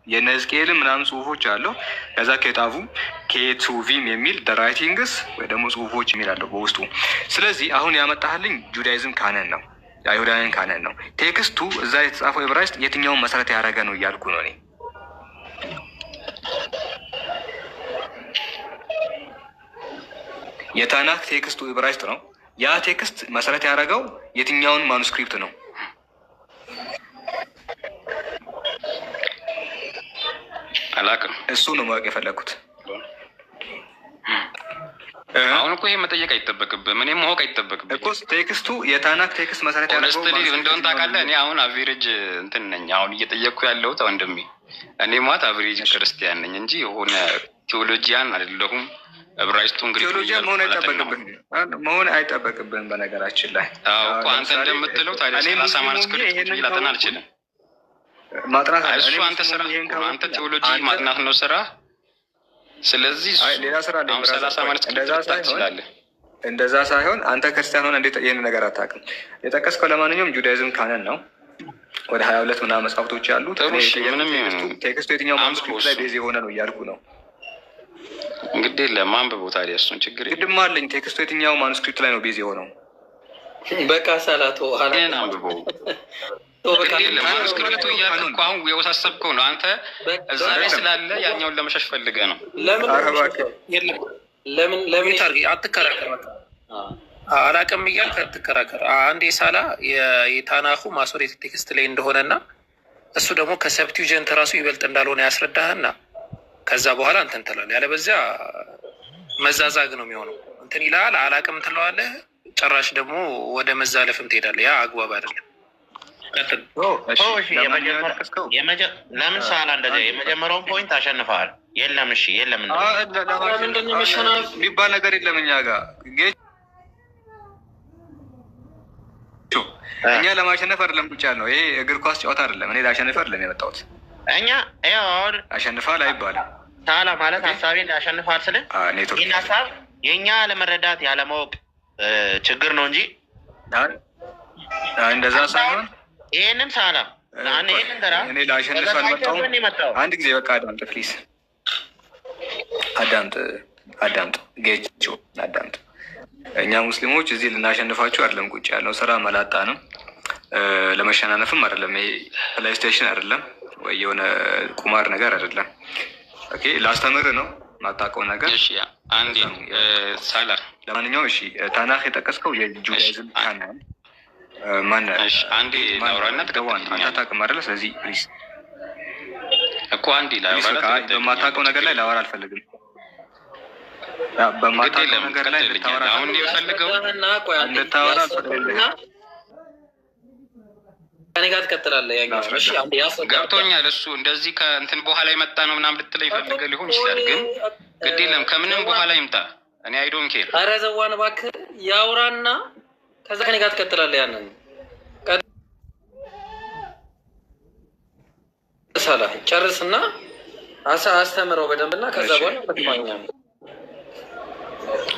የነ ሕዝቅኤልም ምናምን ጽሁፎች አለው። ከዛ ከጣፉ ኬቱቪም የሚል ራይቲንግስ ወይ ደግሞ ጽሁፎች የሚል አለው በውስጡ። ስለዚህ አሁን ያመጣህልኝ ጁዳይዝም ካነን ነው፣ የአይሁዳውያን ካነን ነው። ቴክስቱ እዛ የተጻፈው ዕብራይስጥ የትኛውን መሰረት ያደረገ ነው እያልኩ ነው እኔ። የታናክ ቴክስቱ ዕብራይስጥ ነው። ያ ቴክስት መሰረት ያደረገው የትኛውን ማኑስክሪፕት ነው? አላውቅም። እሱ ነው ማወቅ የፈለግኩት። አሁን እኮ ይሄ መጠየቅ አይጠበቅብህም፣ እኔም ማወቅ አይጠበቅብህም እኮ ቴክስቱ የታናክ ቴክስት መሰረት ያደረገው እንደሆን ታውቃለህ። እኔ አሁን አቬሬጅ እንትን ነኝ አሁን እየጠየቅኩ ያለሁት ወንድሜ። እኔ ማለት አቬሬጅ ክርስቲያን ነኝ እንጂ የሆነ ቴዎሎጂያን አይደለሁም። ዕብራይስጡ እንግዲህ ቴዎሎጂያን መሆን አይጠበቅብህም። በነገራችን ላይ እኮ አንተ እንደምትለው ታዲያ 30 ማኑስክሪፕት ላጠና አልችልም። ማጥናት እሱ አንተ ስራ፣ አንተ ቴዎሎጂ ማጥናት ነው ስራ። ስለዚህ ሌላ ስራ አሁን 30 ማኑስክሪፕት ትችላለህ። እንደዛ ሳይሆን አንተ ክርስቲያን ሆነ እንዴት ይህን ነገር አታውቅም? የጠቀስከው ለማንኛውም ጁዳይዝም ካነን ነው። ወደ 22 ምናምን መጽሐፍቶች ያሉት ቴክስቱ የትኛው ማኑስክሪፕት ላይ ቤዝ የሆነ ነው እያልኩ ነው። እንግዲህ ለማንበቦ ታዲያ እሱን ችግር ግድማ አለኝ። ቴክስቱ የትኛው ማኑስክሪፕት ላይ ነው ቤዝ የሆነው? በቃ ሰላቶ አንብቦ ማኑስክሪፕቱ እያልክ እኮ አሁን የወሳሰብከው ነው አንተ። እዛ ላይ ስላለ ያኛውን ለመሸሽ ፈልገህ ነው። ለምን ታርጊ አትከራከር። አላውቅም እያልክ አትከራከር። አንዴ ሳላ የታናኹ ማሶሬቲክ ቴክስት ላይ እንደሆነና እሱ ደግሞ ከሰብቲዩጀንት ራሱ ይበልጥ እንዳልሆነ ያስረዳህና ከዛ በኋላ እንትን ትላለህ። ያለበዚያ መዛዛግ ነው የሚሆነው። እንትን ይልሃል፣ አላውቅም ትለዋለህ። ጭራሽ ደግሞ ወደ መዛለፍም ትሄዳለህ። ያ አግባብ አይደለም። ለምን ሳላ እንደዚያ የመጀመሪያውን ፖይንት አሸንፈሃል? የለም እሺ፣ የለም የሚባል ነገር የለም እኛ ጋር። እኛ ለማሸነፍ አይደለም ቁጭ ያልነው። ይሄ እግር ኳስ ጨዋታ አይደለም። እኔ ላሸንፍ አይደለም የመጣሁት። እኛ አሸንፋል አይባልም። ሳላ ማለት ሀሳቤን ያሸንፋል ስል ይህን ሀሳብ የእኛ ለመረዳት ያለማወቅ ችግር ነው እንጂ እንደዛ ሳይሆን ይህንን ሳላ ይህንን ተራ እኔ ላሸንፍ አልመጣሁም። አንድ ጊዜ በቃ አዳምጥ ፕሊዝ፣ አዳምጥ ጌጆ አዳምጥ። እኛ ሙስሊሞች እዚህ ልናሸንፋችሁ አይደለም ቁጭ ያለው። ስራ መላጣ ነው፣ ለመሸናነፍም አይደለም። ይሄ ፕሌይስቴሽን አይደለም ወይ የሆነ ቁማር ነገር አይደለም። ኦኬ ላስተምር ነው ማታውቀው ነገር። እሺ አንዴ ሳላ፣ ለማንኛውም እሺ ታናኽ የጠቀስከው የጁዳይዝም ካናን ማን? እሺ አንዴ ላውራና አንተ አታውቅም አይደለ? ስለዚህ ፕሊዝ እኮ አንዴ ላውራና በማታውቀው ነገር ላይ ላወራ አልፈልግም። በማታውቀው ነገር ላይ ልታወራ አሁን የፈለገው እንድታወራ አልፈልግም። ከኔ ጋር ትቀጥላለህ። ያኛው እሺ አንዴ ገብቶኛል። እሱ እንደዚህ ከእንትን በኋላ ይመጣ ነው ምናምን ልትለኝ ይፈልገ ሊሆን ይችላል። ግን ግድ የለም ከምንም በኋላ ይምጣ። እኔ አይ ዶንት ኬር። ኧረ ዘዋን እባክህ ያውራና ከዛ ከኔ ጋር ትቀጥላለህ። ያንን ሳላ ጨርስና አስተምረው በደንብና ከዛ በኋላ በትማኛ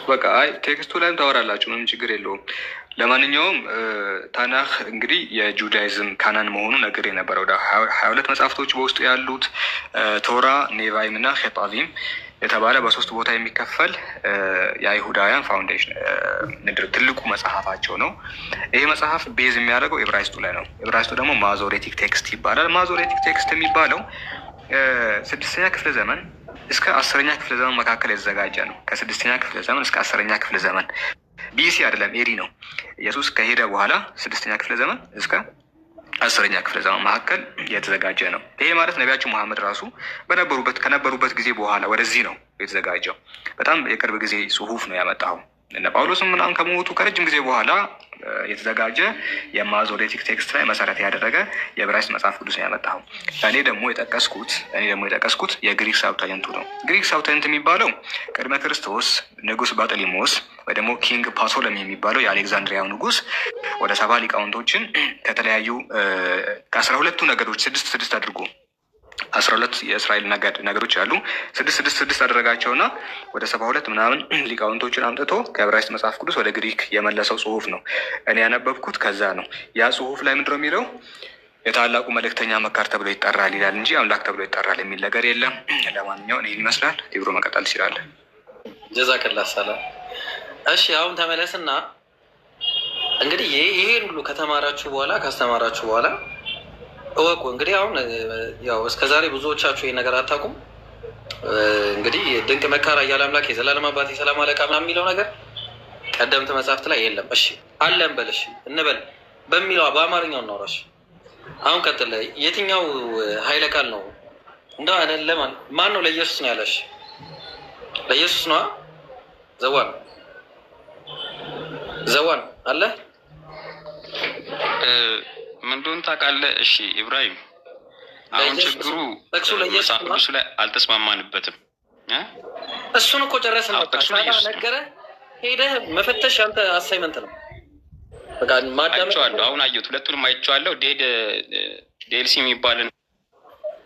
በቃ አይ ቴክስቱ ላይም ታወራላችሁ፣ ምንም ችግር የለውም። ለማንኛውም ታናኽ እንግዲህ የጁዳይዝም ካናን መሆኑ ነገር የነበረው ወደ 22 መጽሐፍቶች በውስጡ ያሉት ቶራ፣ ኔቫይም እና ኬጣቪም የተባለ በ3 ቦታ የሚከፈል የአይሁዳውያን ፋውንዴሽን ምድር ትልቁ መጽሐፋቸው ነው። ይሄ መጽሐፍ ቤዝ የሚያደርገው ዕብራይስጡ ላይ ነው። ዕብራይስጡ ደግሞ ማዞሬቲክ ቴክስት ይባላል። ማዞሬቲክ ቴክስት የሚባለው 6ኛ ክፍለ ዘመን እስከ 10ኛ ክፍለ ዘመን መካከል የተዘጋጀ ነው። ከ6ኛ ክፍለ ዘመን እስከ 10ኛ ክፍለ ዘመን ቢሲ አይደለም ኤዲ ነው። ኢየሱስ ከሄደ በኋላ 6ኛ ክፍለ ዘመን እስከ 10ኛ ክፍለ ዘመን መካከል የተዘጋጀ ነው። ይሄ ማለት ነቢያችን መሐመድ ራሱ ከነበሩበት ጊዜ በኋላ ወደዚህ ነው የተዘጋጀው። በጣም የቅርብ ጊዜ ጽሁፍ ነው ያመጣው። እነ ጳውሎስም ምናምን ከሞቱ ከረጅም ጊዜ በኋላ የተዘጋጀ የማዞሬቲክ ቴክስት ላይ መሰረት ያደረገ የዕብራይስጥ መጽሐፍ ቅዱስ ነው ያመጣው። እኔ ደግሞ የጠቀስኩት የግሪክ ሳብታይንቱ ነው። ግሪክ ሳብታይንት የሚባለው ቅድመ ክርስቶስ ንጉስ ባጥሊሞስ ወይ ደግሞ ኪንግ ፓሶለም የሚባለው የአሌክዛንድሪያው ንጉስ ወደ 70 ሊቃውንቶችን ከተለያዩ ከ12ቱ ነገዶች 6 አድርጎ 12 የእስራኤል ነገዶች አሉ። 6 አደረጋቸውና ወደ 72 ምናምን ሊቃውንቶችን አምጥቶ ከዕብራይስጥ መጽሐፍ ቅዱስ ወደ ግሪክ የመለሰው ጽሁፍ ነው። እኔ ያነበብኩት ከዛ ነው። ያ ጽሁፍ ላይ ምንድነው የሚለው? የታላቁ መልእክተኛ መካር ተብሎ ይጠራል ይላል እንጂ አምላክ ተብሎ ይጠራል የሚል ነገር የለም። ለማንኛውም ይህን ይመስላል። ኢብሮ መቀጠል ትችላለህ። ጀዛከላ ሰላም። እሺ አሁን ተመለስና እንግዲህ ይሄን ሁሉ ከተማራችሁ በኋላ ካስተማራችሁ በኋላ እወቁ። እንግዲህ አሁን ያው እስከዛሬ ብዙዎቻችሁ ይሄን ነገር አታውቁም። እንግዲህ ድንቅ መካር ኃያል አምላክ የዘላለም አባት የሰላም አለቃ ምናምን የሚለው ነገር ቀደምት መጽሐፍት ላይ የለም። እሺ አለን በል እሺ እንበል በሚለው በአማርኛው እናውራሽ። አሁን ቀጥል። የትኛው ኃይለ ቃል ነው እንደ ለማን ማን ነው? ለኢየሱስ ነው ያለሽ? ለኢየሱስ ነው። ዘዋን አለ ምንድን ታውቃለህ? እሺ ኢብራሂም፣ አሁን ችግሩ መጽሐፍ ቅዱስ ላይ አልተስማማንበትም። እሱን እኮ ጨረስን። ነገረ ሄደህ መፈተሽ አንተ አሳይመንት ነው። በቃ አይቼዋለሁ። አሁን አየሁት፣ ሁለቱንም አይቼዋለሁ። ዴልሲ የሚባልን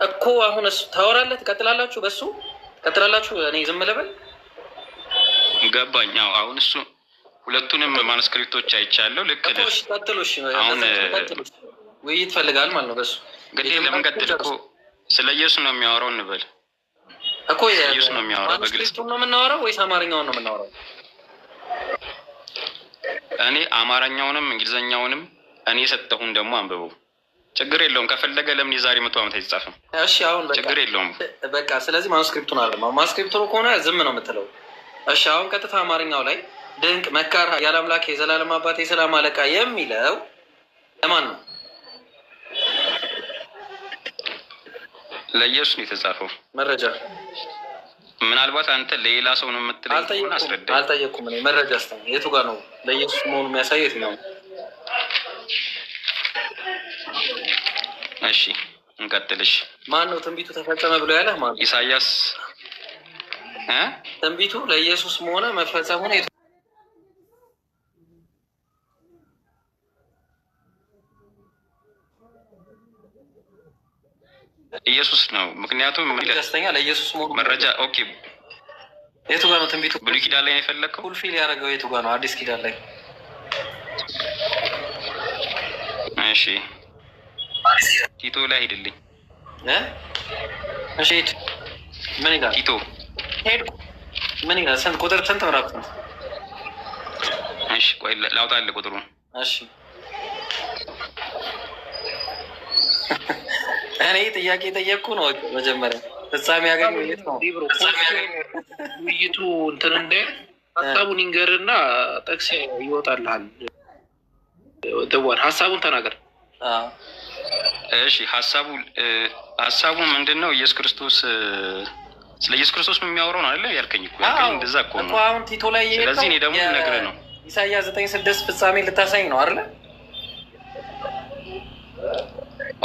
እኮ አሁን እሱ ታወራለህ፣ ትቀጥላላችሁ፣ በሱ ትቀጥላላችሁ። እኔ ዝም ልበል? ገባኝ። አሁን እሱ ሁለቱንም ማኑስክሪፕቶች አይቻለሁ። ልክ ነሽ። ቀጥሎሽ አሁን ውይይት ፈልጋል ማለት ነው። በሱ እንግዲህ ለምን ቀጥል እኮ ስለ ኢየሱስ ነው የሚያወራው እንበል እኮ ኢየሱስ ነው የሚያወራው። በግልጽ ነው የምናወራው ወይስ አማርኛውን ነው የምናወራው? እኔ አማርኛውንም እንግሊዘኛውንም እኔ የሰጠሁን ደግሞ አንብበው። ችግር የለውም። ከፈለገ ለምን የዛሬ 100 ዓመት አይጻፍም? እሺ አሁን ችግር የለውም። በቃ ስለዚህ ማኑስክሪፕቱን አለ ማኑስክሪፕቱ ከሆነ ዝም ነው የምትለው። እሺ አሁን ቀጥታ አማርኛው ላይ ድንቅ መካር ኃያል አምላክ የዘላለም አባት የሰላም አለቃ የሚለው ለማን ነው? ለኢየሱስ ነው የተጻፈው። መረጃ ምናልባት አንተ ለሌላ ሰው ነው የምትለኝ። አስረዳኝ። አልጠየኩም እኔ መረጃ ስተኝ የቱ ጋር ነው ለኢየሱስ መሆኑ የሚያሳየት ነው? እሺ እንቀጥልሽ። ማን ነው ትንቢቱ ተፈጸመ ብሎ ያለህ? ማን? ኢሳያስ ትንቢቱ ለኢየሱስ መሆነ መፈጸሙ ነው። ኢየሱስ ነው። ምክንያቱም ደስተኛ ለኢየሱስ መሆኑ መረጃ ኦኬ። የቱ ጋር ነው ትንቢቱ? ብሉይ ኪዳን ላይ ነው የፈለግከው? ፉልፊል ያደረገው የቱ ጋር ነው? አዲስ ኪዳን ላይ። እሺ ቲቶ ላይ ሄድልኝ። እሺ ምን ይላል ቲቶ? ሄድኩ። ምን ይላል? ስንት ቁጥር ስንት ምዕራፍ ነው? እሺ ቆይ ላውጣልህ ቁጥሩን። እሺ እኔ ጥያቄ ጠየቅኩ ነው መጀመሪያ። ፍጻሜ ያገኙ ነው ውይይቱ እንትን እንደ ሀሳቡን ይንገርና ጠቅስ ይወጣልሃል። ደዋል ሀሳቡን ተናገር። እሺ ሀሳቡ ምንድን ነው? ኢየሱስ ክርስቶስ ስለ ኢየሱስ ክርስቶስ ነው የሚያወራው ነው አይደል ያልከኝ እኮ። እንደዛ እኮ ነው አሁን ቲቶ ላይ ይሄ። ስለዚህ እኔ ደግሞ ነግሬህ ነው ኢሳያስ 9:6 ፍጻሜ ልታሳኝ ነው አይደል?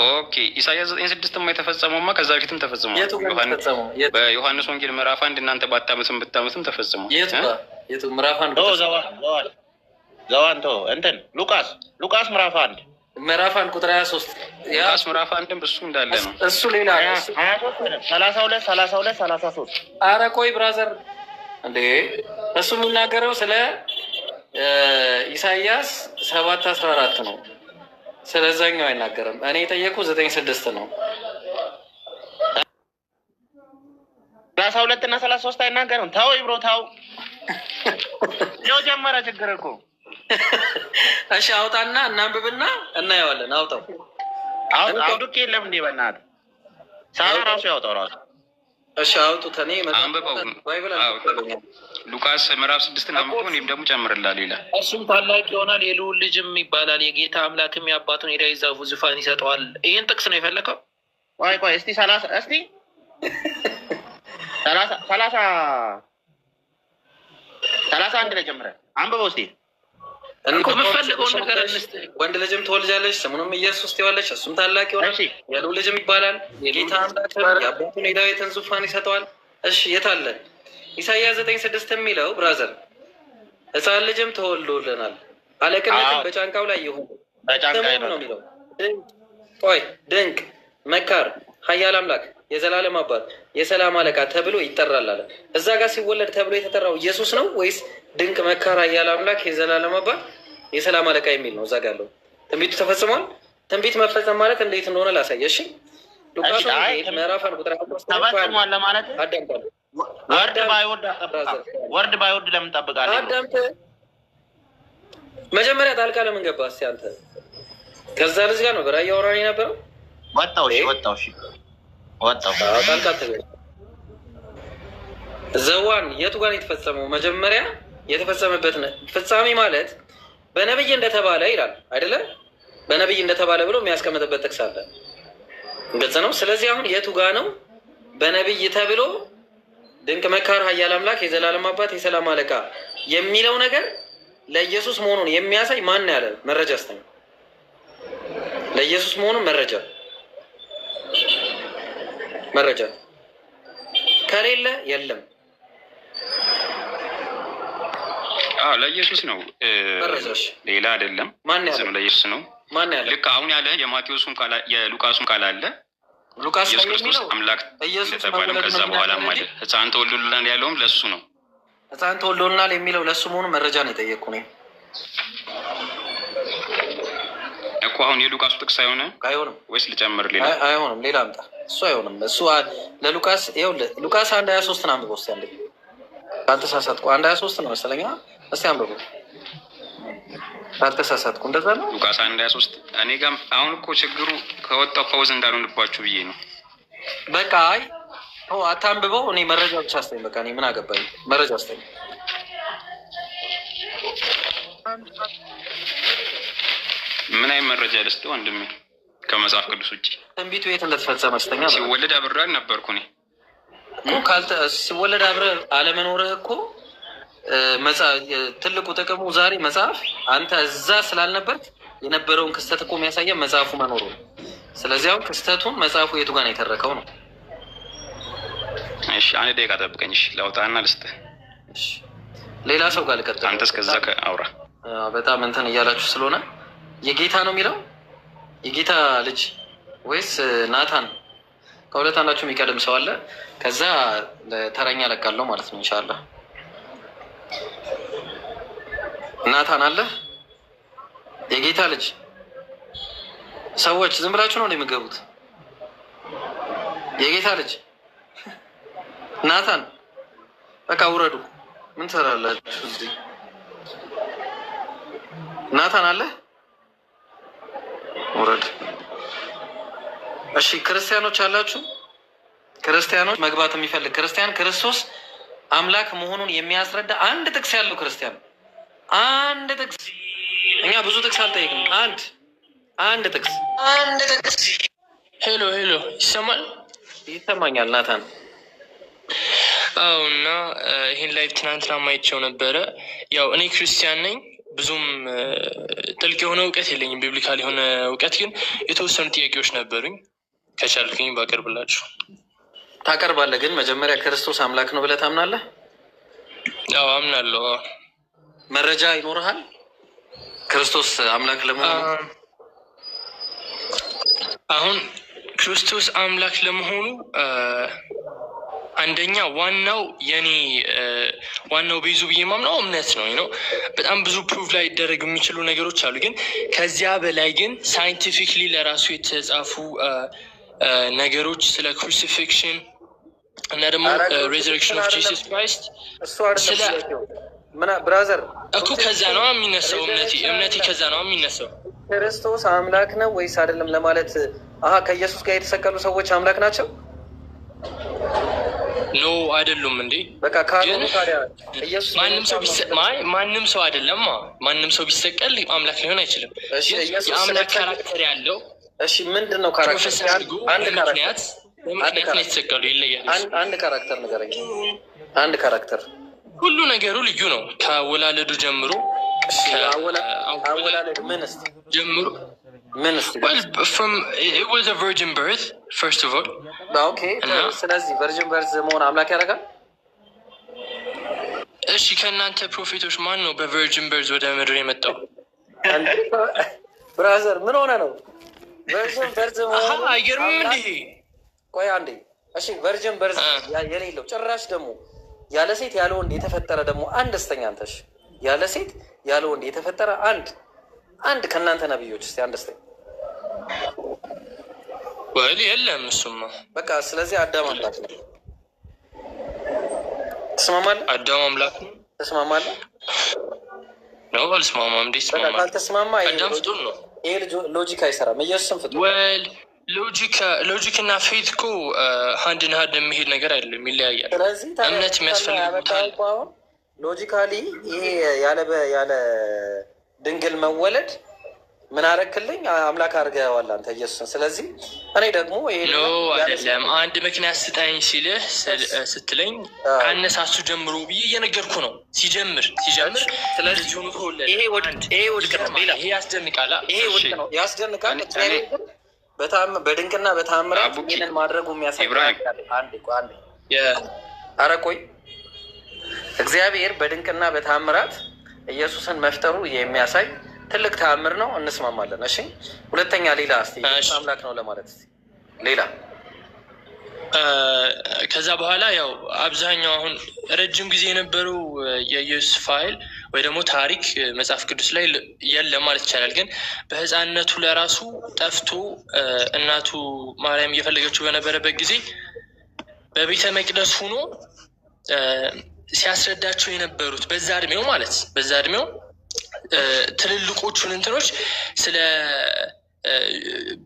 ኦኬ ኢሳያስ 9:6 የተፈጸመውማ ከዛ በፊትም ተፈጽሟል። በዮሐንስ ወንጌል ምዕራፍ 1 እናንተ ባታመትም ተፈጽሟል። የቱ ምዕራፍ 1? ዘዋንቶ እንትን ሉቃስ ምዕራፍ 1 ቁጥር 23 ሉቃስ ምዕራፍ 1 እሱ እንዳለ ነው። እሱ ሌላ 32 አረ ቆይ ብራዘር እንዴ እሱ የሚናገረው ስለ ኢሳያስ 7:14 ነው። ስለዛኛው አይናገርም። እኔ የጠየቁ 9:6 ነው። 32 እና 33 አይናገርም። ተው ይብሮ ተው። ጀመረ ችግር እኮ። እሺ አውጣና እናንብብና እናየዋለን። አውጣው አውዱክ የለም እንዴ በእናትህ ሳራ ራሱ ያውጣው ራሱ። እሺ አውጡት። እኔ አንብበው ሉቃስ ምዕራፍ 6 አንብበው። እኔም ደግሞ ጨምርልሃል ይላል። እሱም ታላቅ ይሆናል የልዑል ልጅም ይባላል። የጌታ አምላክም የአባቱን የዳዊት ዙፋን ይሰጠዋል። ይህን ጥቅስ ነው የፈለከው? ቆይ እስቲ 31 ላይ ጀምረህ አንብበው እስቲ። የምፈልገውን ነገር ወንድ ልጅም ትወልጃለች፣ ስሙንም ኢየሱስ ትይዋለች። እሱም ታላቅ ይሆናል የልዑል ልጅም ይባላል። የጌታ አምላክም የአባቱን የዳዊትን ዙፋን ይሰጠዋል። እሺ የት አለ? ኢሳያስ 9:6 የሚለው ብራዘር ሕፃን ልጅም ተወልዶልናል፣ አለቅነትም በጫንቃው ላይ ይሁን ነው የሚለው። ቆይ ድንቅ መካር ኃያል አምላክ የዘላለም አባት የሰላም አለቃ ተብሎ ይጠራል አለ። እዛ ጋር ሲወለድ ተብሎ የተጠራው ኢየሱስ ነው ወይስ ድንቅ መካር ኃያል አምላክ የዘላለም አባት የሰላም አለቃ የሚል ነው? እዛ ጋር ያለው ትንቢቱ ተፈጽሟል። ትንቢት መፈጸም ማለት እንዴት እንደሆነ ላሳየ። እሺ ሉቃስ ምዕራፍ ቁጥር ተፈጽሟል ለማለት ወርድ ባይወርድ ለምን ጠብቃለህ? አዳምጥ። መጀመሪያ ጣልቃ ለምን ገባ? እስኪ አንተ ከዛ ልጅ ጋር ነው በራእይ እያወራን የነበረው። ወጣው ጣልቃ ተገኘ። ዘዋን የቱ ጋር የተፈጸመው? መጀመሪያ የተፈጸመበት ፍጻሜ ማለት በነብይ እንደተባለ ይላል አይደለ? በነብይ እንደተባለ ብሎ የሚያስቀምጥበት ጥቅስ አለ። ግልጽ ነው። ስለዚህ አሁን የቱ ጋ ነው በነብይ ተብሎ ድንቅ መካር፣ ኃያል አምላክ፣ የዘላለም አባት፣ የሰላም አለቃ የሚለው ነገር ለኢየሱስ መሆኑን የሚያሳይ ማን ያለ መረጃ አስተኛ? ለኢየሱስ መሆኑን መረጃ ከሌለ የለም። ለኢየሱስ ነው፣ ሌላ አይደለም። ማን ያለ? ለኢየሱስ ነው። ማን ያለ? ልክ አሁን ያለ የማቴዎስም ቃል የሉቃስም ቃል አለ። ሉቃስ ኢየሱስ ክርስቶስ አምላክ የተባለው ከዛ በኋላ ማለት ሕፃን ተወልዶልናል ያለውም ለሱ ነው። ሕፃን ተወልዶልናል የሚለው ለሱ መሆኑን መረጃ ነው የጠየቅኩ ነው እኮ። አሁን የሉቃሱ ጥቅስ አይሆንም ወይስ ልጨምር? ሌላ አይሆንም፣ ሌላ አምጣ። እሱ አይሆንም። እሱ ለሉቃስ ይኸውልህ፣ ሉቃስ 1:23 አንብበው እስኪ አንዴ። ካልተሳሳትኩ 1:23 ነው መሰለኝ። እስኪ አንብበው ካልተሳሳትኩ። እንደዛ ነው ሉቃስ 1:23 እኔ ጋር አሁን እኮ ችግሩ ከወጣው ፓውዝ እንዳልሆንባችሁ ብዬ ነው። በቃ አይ አታንብበው። እኔ መረጃ ብቻ አስተኝ። በቃ እኔ ምን አገባኝ? መረጃ አስተኝ። ምን አይነት መረጃ ልስጥ ወንድሜ? ከመጽሐፍ ቅዱስ ውጭ ትንቢቱ የት እንደተፈጸመ አስተኛ። ሲወለድ አብሬ አልነበርኩ እኔ እኮ። ሲወለድ አብረህ አለመኖርህ እኮ ትልቁ ጥቅሙ ዛሬ መጽሐፍ አንተ እዛ ስላልነበርክ የነበረውን ክስተት እኮ የሚያሳየን መጽሐፉ መኖሩ ነው። ስለዚህ አሁን ክስተቱን መጽሐፉ የቱ ጋር ነው የተረከው ነው። እሺ አንድ ደቂቃ ጠብቀኝ። እሺ ላውጣና ልስጥህ። እሺ ሌላ ሰው ጋር ልቀጥል። አንተ እስከዛ አውራ። በጣም እንትን እያላችሁ ስለሆነ የጌታ ነው የሚለው የጌታ ልጅ ወይስ ናታን? ከሁለት አንዳችሁ የሚቀድም ሰው አለ። ከዛ ተረኛ ለቃለሁ ማለት ነው ኢንሻአላህ። ናታን አለ? የጌታ ልጅ ሰዎች ዝም ብላችሁ ነው እንደሚገቡት? የጌታ ልጅ ናታን በቃ ውረዱ። ምን ትሰራላችሁ እዚህ? ናታን አለ? ውረድ። እሺ ክርስቲያኖች አላችሁ? ክርስቲያኖች መግባት የሚፈልግ ክርስቲያን ክርስቶስ አምላክ መሆኑን የሚያስረዳ አንድ ጥቅስ ያለው ክርስቲያን፣ አንድ ጥቅስ። እኛ ብዙ ጥቅስ አልጠየቅም። አንድ ጥቅስ። ሄሎ ይሰማል? ይሰማኛል ናታን። አዎ። እና ይህን ላይቭ ትናንትና ማይቸው ነበረ። ያው እኔ ክርስቲያን ነኝ። ብዙም ጥልቅ የሆነ እውቀት የለኝም፣ ቢብሊካል የሆነ እውቀት ግን የተወሰኑ ጥያቄዎች ነበሩኝ። ከቻልኩኝ ባቀርብላችሁ። ታቀርባለህ፣ ግን መጀመሪያ ክርስቶስ አምላክ ነው ብለህ ታምናለህ? አዎ አምናለሁ። መረጃ ይኖርሃል ክርስቶስ አምላክ ለመሆኑ? አሁን ክርስቶስ አምላክ ለመሆኑ አንደኛ ዋናው ቤዙ ብዬ ማምነው እምነት ነው። በጣም ብዙ ፕሩቭ ላይ ይደረግ የሚችሉ ነገሮች አሉ። ግን ከዚያ በላይ ግን ሳይንቲፊክሊ ለራሱ የተጻፉ ነገሮች ስለ ክሩሲፊክሽን እና ደግሞ ሬዘሬክሽን ኦፍ ጂሰስ ክራይስት ብራዘር እኮ ከዛ ነው የሚነሳው። እምነቴ ከዛ ነው የሚነሳው። ክርስቶስ አምላክ ነው ወይስ አይደለም ለማለት ከኢየሱስ ጋር የተሰቀሉ ሰዎች አምላክ ናቸው? ኖ አይደሉም እንዴ? በቃ ግን ማንም ሰው አይደለም። ማንም ሰው ቢሰቀል አምላክ ሊሆን አይችልም። የአምላክ ካራክተር ያለው እሺ፣ ምንድን ነው ካራክተር? ምክንያት ነው የተሰቀሉ ይለያል። አንድ ካራክተር ንገረኝ። አንድ ካራክተር። ሁሉ ነገሩ ልዩ ነው። ከአወላለዱ ጀምሮ አወላለዱ ጀምሮ it was a virgin birth first of all. Okay. ስለዚህ ቨርጅን በርዝ መሆን አምላክ ያደርጋል? እሺ ከእናንተ ፕሮፌቶች ማን ነው በቨርጅን በርዝ ወደ ምድር የመጣው? ብራዘር ምን ሆነ ነው ቨርጅን በርዝ መሆን? አይገርምም እንዴ? ቆይ አንዴ። እሺ ቨርጅን በርዝ የሌለው ጭራሽ ደግሞ ያለ ሴት ያለ ወንድ የተፈጠረ ደግሞ አንድ ስተኛ አንተሽ ያለ ሴት ያለ ወንድ የተፈጠረ አንድ ከእናንተ ነብዮች እስቲ አንድ ስተኛ ወል የለም እሱማ በቃ ስለዚህ አዳም አምላክ ነው። ተስማማለህ? አዳም አምላክ ነው። ተስማማለህ? ነው አልስማማም። እንዴት በቃ ተስማማ? ካልተስማማ አዳም ፍጡር ነው። ይሄ ሎጂክ አይሰራም። ኢየሱስም ፍጡር ወል ሎጂክ እና ፌት እኮ ሀንድን ሀንድ የሚሄድ ነገር አይደለም፣ ይለያያል። ስለዚህ እምነት የሚያስፈልግበታል። ሎጂካሊ ይሄ ያለ ድንግል መወለድ ምን አረክልኝ? አምላክ አድርገዋል አንተ ኢየሱስን። ስለዚህ እኔ ደግሞ ይሄ ኖ አይደለም። አንድ ምክንያት ስጠኝ ሲልህ ስትለኝ ካነሳሱ ጀምሮ ብዬ እየነገርኩ ነው። ሲጀምር ስለዚህ ሆኖ ተወለደ። ይሄ ውድቅ ነው። ይሄ ያስደንቃል። ይሄ ውድቅ ነው፣ ያስደንቃል። በድንቅና በታምራት ይህንን ማድረጉ የሚያሳይ አንዴ ኧረ ቆይ እግዚአብሔር በድንቅና በታምራት ኢየሱስን መፍጠሩ የሚያሳይ ትልቅ ተአምር ነው። እንስማማለን። እሺ ሁለተኛ ሌላ እስኪ አምላክ ነው ለማለት ሌላ ከዛ በኋላ ያው አብዛኛው አሁን ረጅም ጊዜ የነበረው የኢየሱስ ፋይል ወይ ደግሞ ታሪክ መጽሐፍ ቅዱስ ላይ የለም ማለት ይቻላል። ግን በሕፃንነቱ ለራሱ ጠፍቶ እናቱ ማርያም እየፈለገችው በነበረበት ጊዜ በቤተ መቅደስ ሆኖ ሲያስረዳቸው የነበሩት በዛ እድሜው ትልልቆቹን እንትኖች ስለ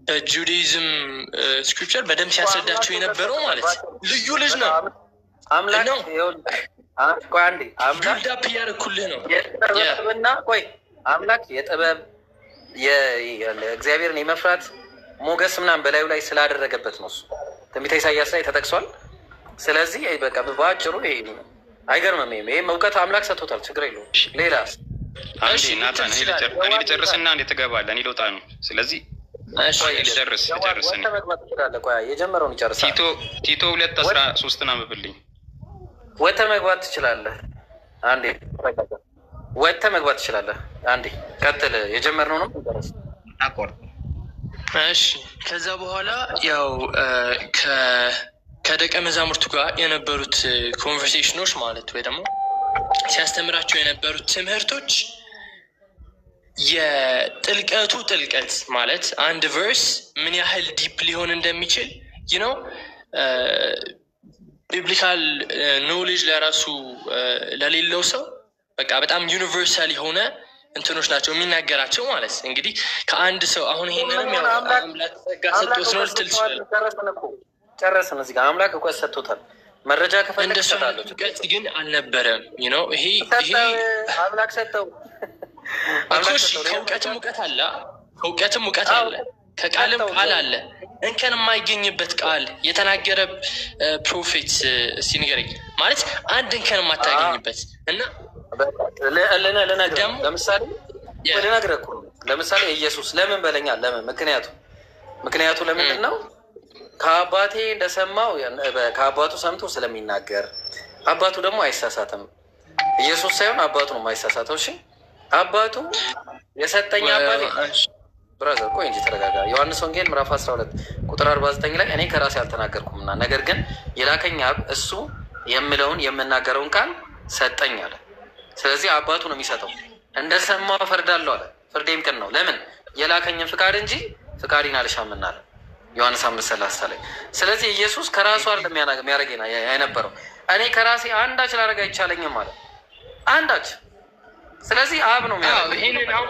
በጁዳይዝም ስክሪፕቸር በደንብ ሲያስረዳቸው የነበረው ማለት ልዩ ልጅ ነው። አምላክ ነው። ቆይ አንዴ ቢልዳፕ እያደረኩልህ ነው። የጥበብና ቆይ አምላክ የጥበብ እግዚአብሔርን የመፍራት ሞገስ ምናምን በላዩ ላይ ስላደረገበት ነው። እሱ ትንቢተ ኢሳያስ ላይ ተጠቅሷል። ስለዚህ በቃ በአጭሩ ይሄ አይገርምም። ይሄም እውቀት አምላክ ሰጥቶታል። ችግር የለውም። ሌላ አንዴ ናታን እኔ ልጨርስና እንዴት ትገባለህ? እኔ ልወጣ ነው። ስለዚህ ልጨርስ የጀመረውን ይጨርሳል። ቲቶ 2:13 አንብብልኝ። ወጥተህ መግባት ትችላለህ። አንዴ ወጥተህ መግባት ትችላለህ። አንዴ ቀጥል። የጀመርነው ነው ይጨርስ። እሺ ከዛ በኋላ ያው ከደቀ መዛሙርቱ ጋር የነበሩት ኮንቨርሴሽኖች ማለት ወይ ደግሞ ሲያስተምራቸው የነበሩት ትምህርቶች የጥልቀቱ ጥልቀት ማለት አንድ ቨርስ ምን ያህል ዲፕ ሊሆን እንደሚችል ነው። ቢብሊካል ኖሌጅ ለራሱ ለሌለው ሰው በቃ በጣም ዩኒቨርሳል የሆነ እንትኖች ናቸው የሚናገራቸው ማለት እንግዲህ ከአንድ ሰው አሁን ይሄንንም ያው አምላክ ጸጋ ሰጥቶት ነው ልትል ትችላለህ። ጨረስን። እዚህ ጋር አምላክ እውቀት ሰጥቶታል። መረጃ ከፈለግ ሰጣለሁ። እውቀት ግን አልነበረም ነው። ይሄ አምላክ ሰጠው። ከእውቀትም እውቀት አለ፣ ከቃልም ቃል አለ። እንከን የማይገኝበት ቃል የተናገረ ፕሮፌት ሲንገረኝ ማለት አንድ እንከን የማታገኝበት እና ልነግርህ ለምሳሌ ኢየሱስ ለምን በለኛል? ለምን ምክንያቱ ለምንድን ነው? ከአባቴ እንደሰማው ከአባቱ ሰምቶ ስለሚናገር አባቱ ደግሞ አይሳሳትም። ኢየሱስ ሳይሆን አባቱ ነው የማይሳሳተው። እሺ አባቱ የሰጠኝ አባቴ ብራዘር ቆይ እንጂ ተረጋጋ። ዮሐንስ ወንጌል ምዕራፍ 12 ቁጥር 49 ላይ እኔ ከራሴ አልተናገርኩምና ነገር ግን የላከኝ አብ እሱ የምለውን የምናገረውን ቃል ሰጠኝ አለ። ስለዚህ አባቱ ነው የሚሰጠው። እንደሰማው ፈርዳለሁ አለ። ፍርዴም ቅን ነው። ለምን? የላከኝን ፍቃድ እንጂ ፍቃዴን አልሻምና አለ ዮሐንስ 5:30 ላይ። ስለዚህ ኢየሱስ ከራሱ አይደለም የሚያደርገኝ የነበረው። እኔ ከራሴ አንዳች ላደርግ አይቻለኝም ማለት አንዳች። ስለዚህ አብ ነው የሚያደርገው።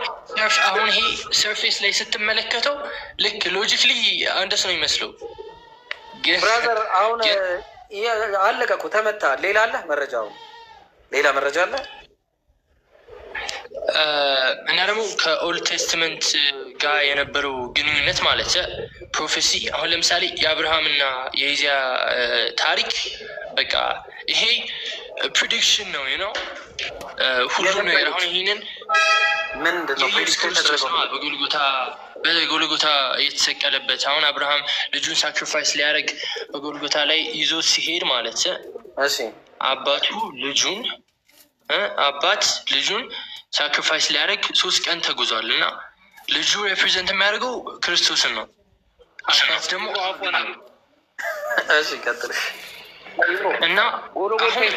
አሁን ይሄ ሰርፌስ ላይ ስትመለከተው ልክ ሎጂክሊ አንደስ ነው የሚመስለው። ብራዘር አሁን አለቀ እኮ ተመታ። ሌላ አለ መረጃው ሌላ መረጃ አለ እና ደግሞ ከኦልድ ቴስትመንት ጋር የነበረው ግንኙነት ማለት ፕሮፌሲ አሁን ለምሳሌ የአብርሃምና የኢዚያ ታሪክ በቃ ይሄ ፕሪዲክሽን ነው ነው ሁሉ ነገር። አሁን ይህንን በጎልጎታ የተሰቀለበት አሁን አብርሃም ልጁን ሳክሪፋይስ ሊያደርግ በጎልጎታ ላይ ይዞ ሲሄድ ማለት አባት ልጁን ሳክሪፋይስ ሊያደርግ 3 ቀን ተጉዟል እና ልጁ ሬፕሬዘንት የሚያደርገው ክርስቶስን ነው። አባት ደግሞ እና አሁን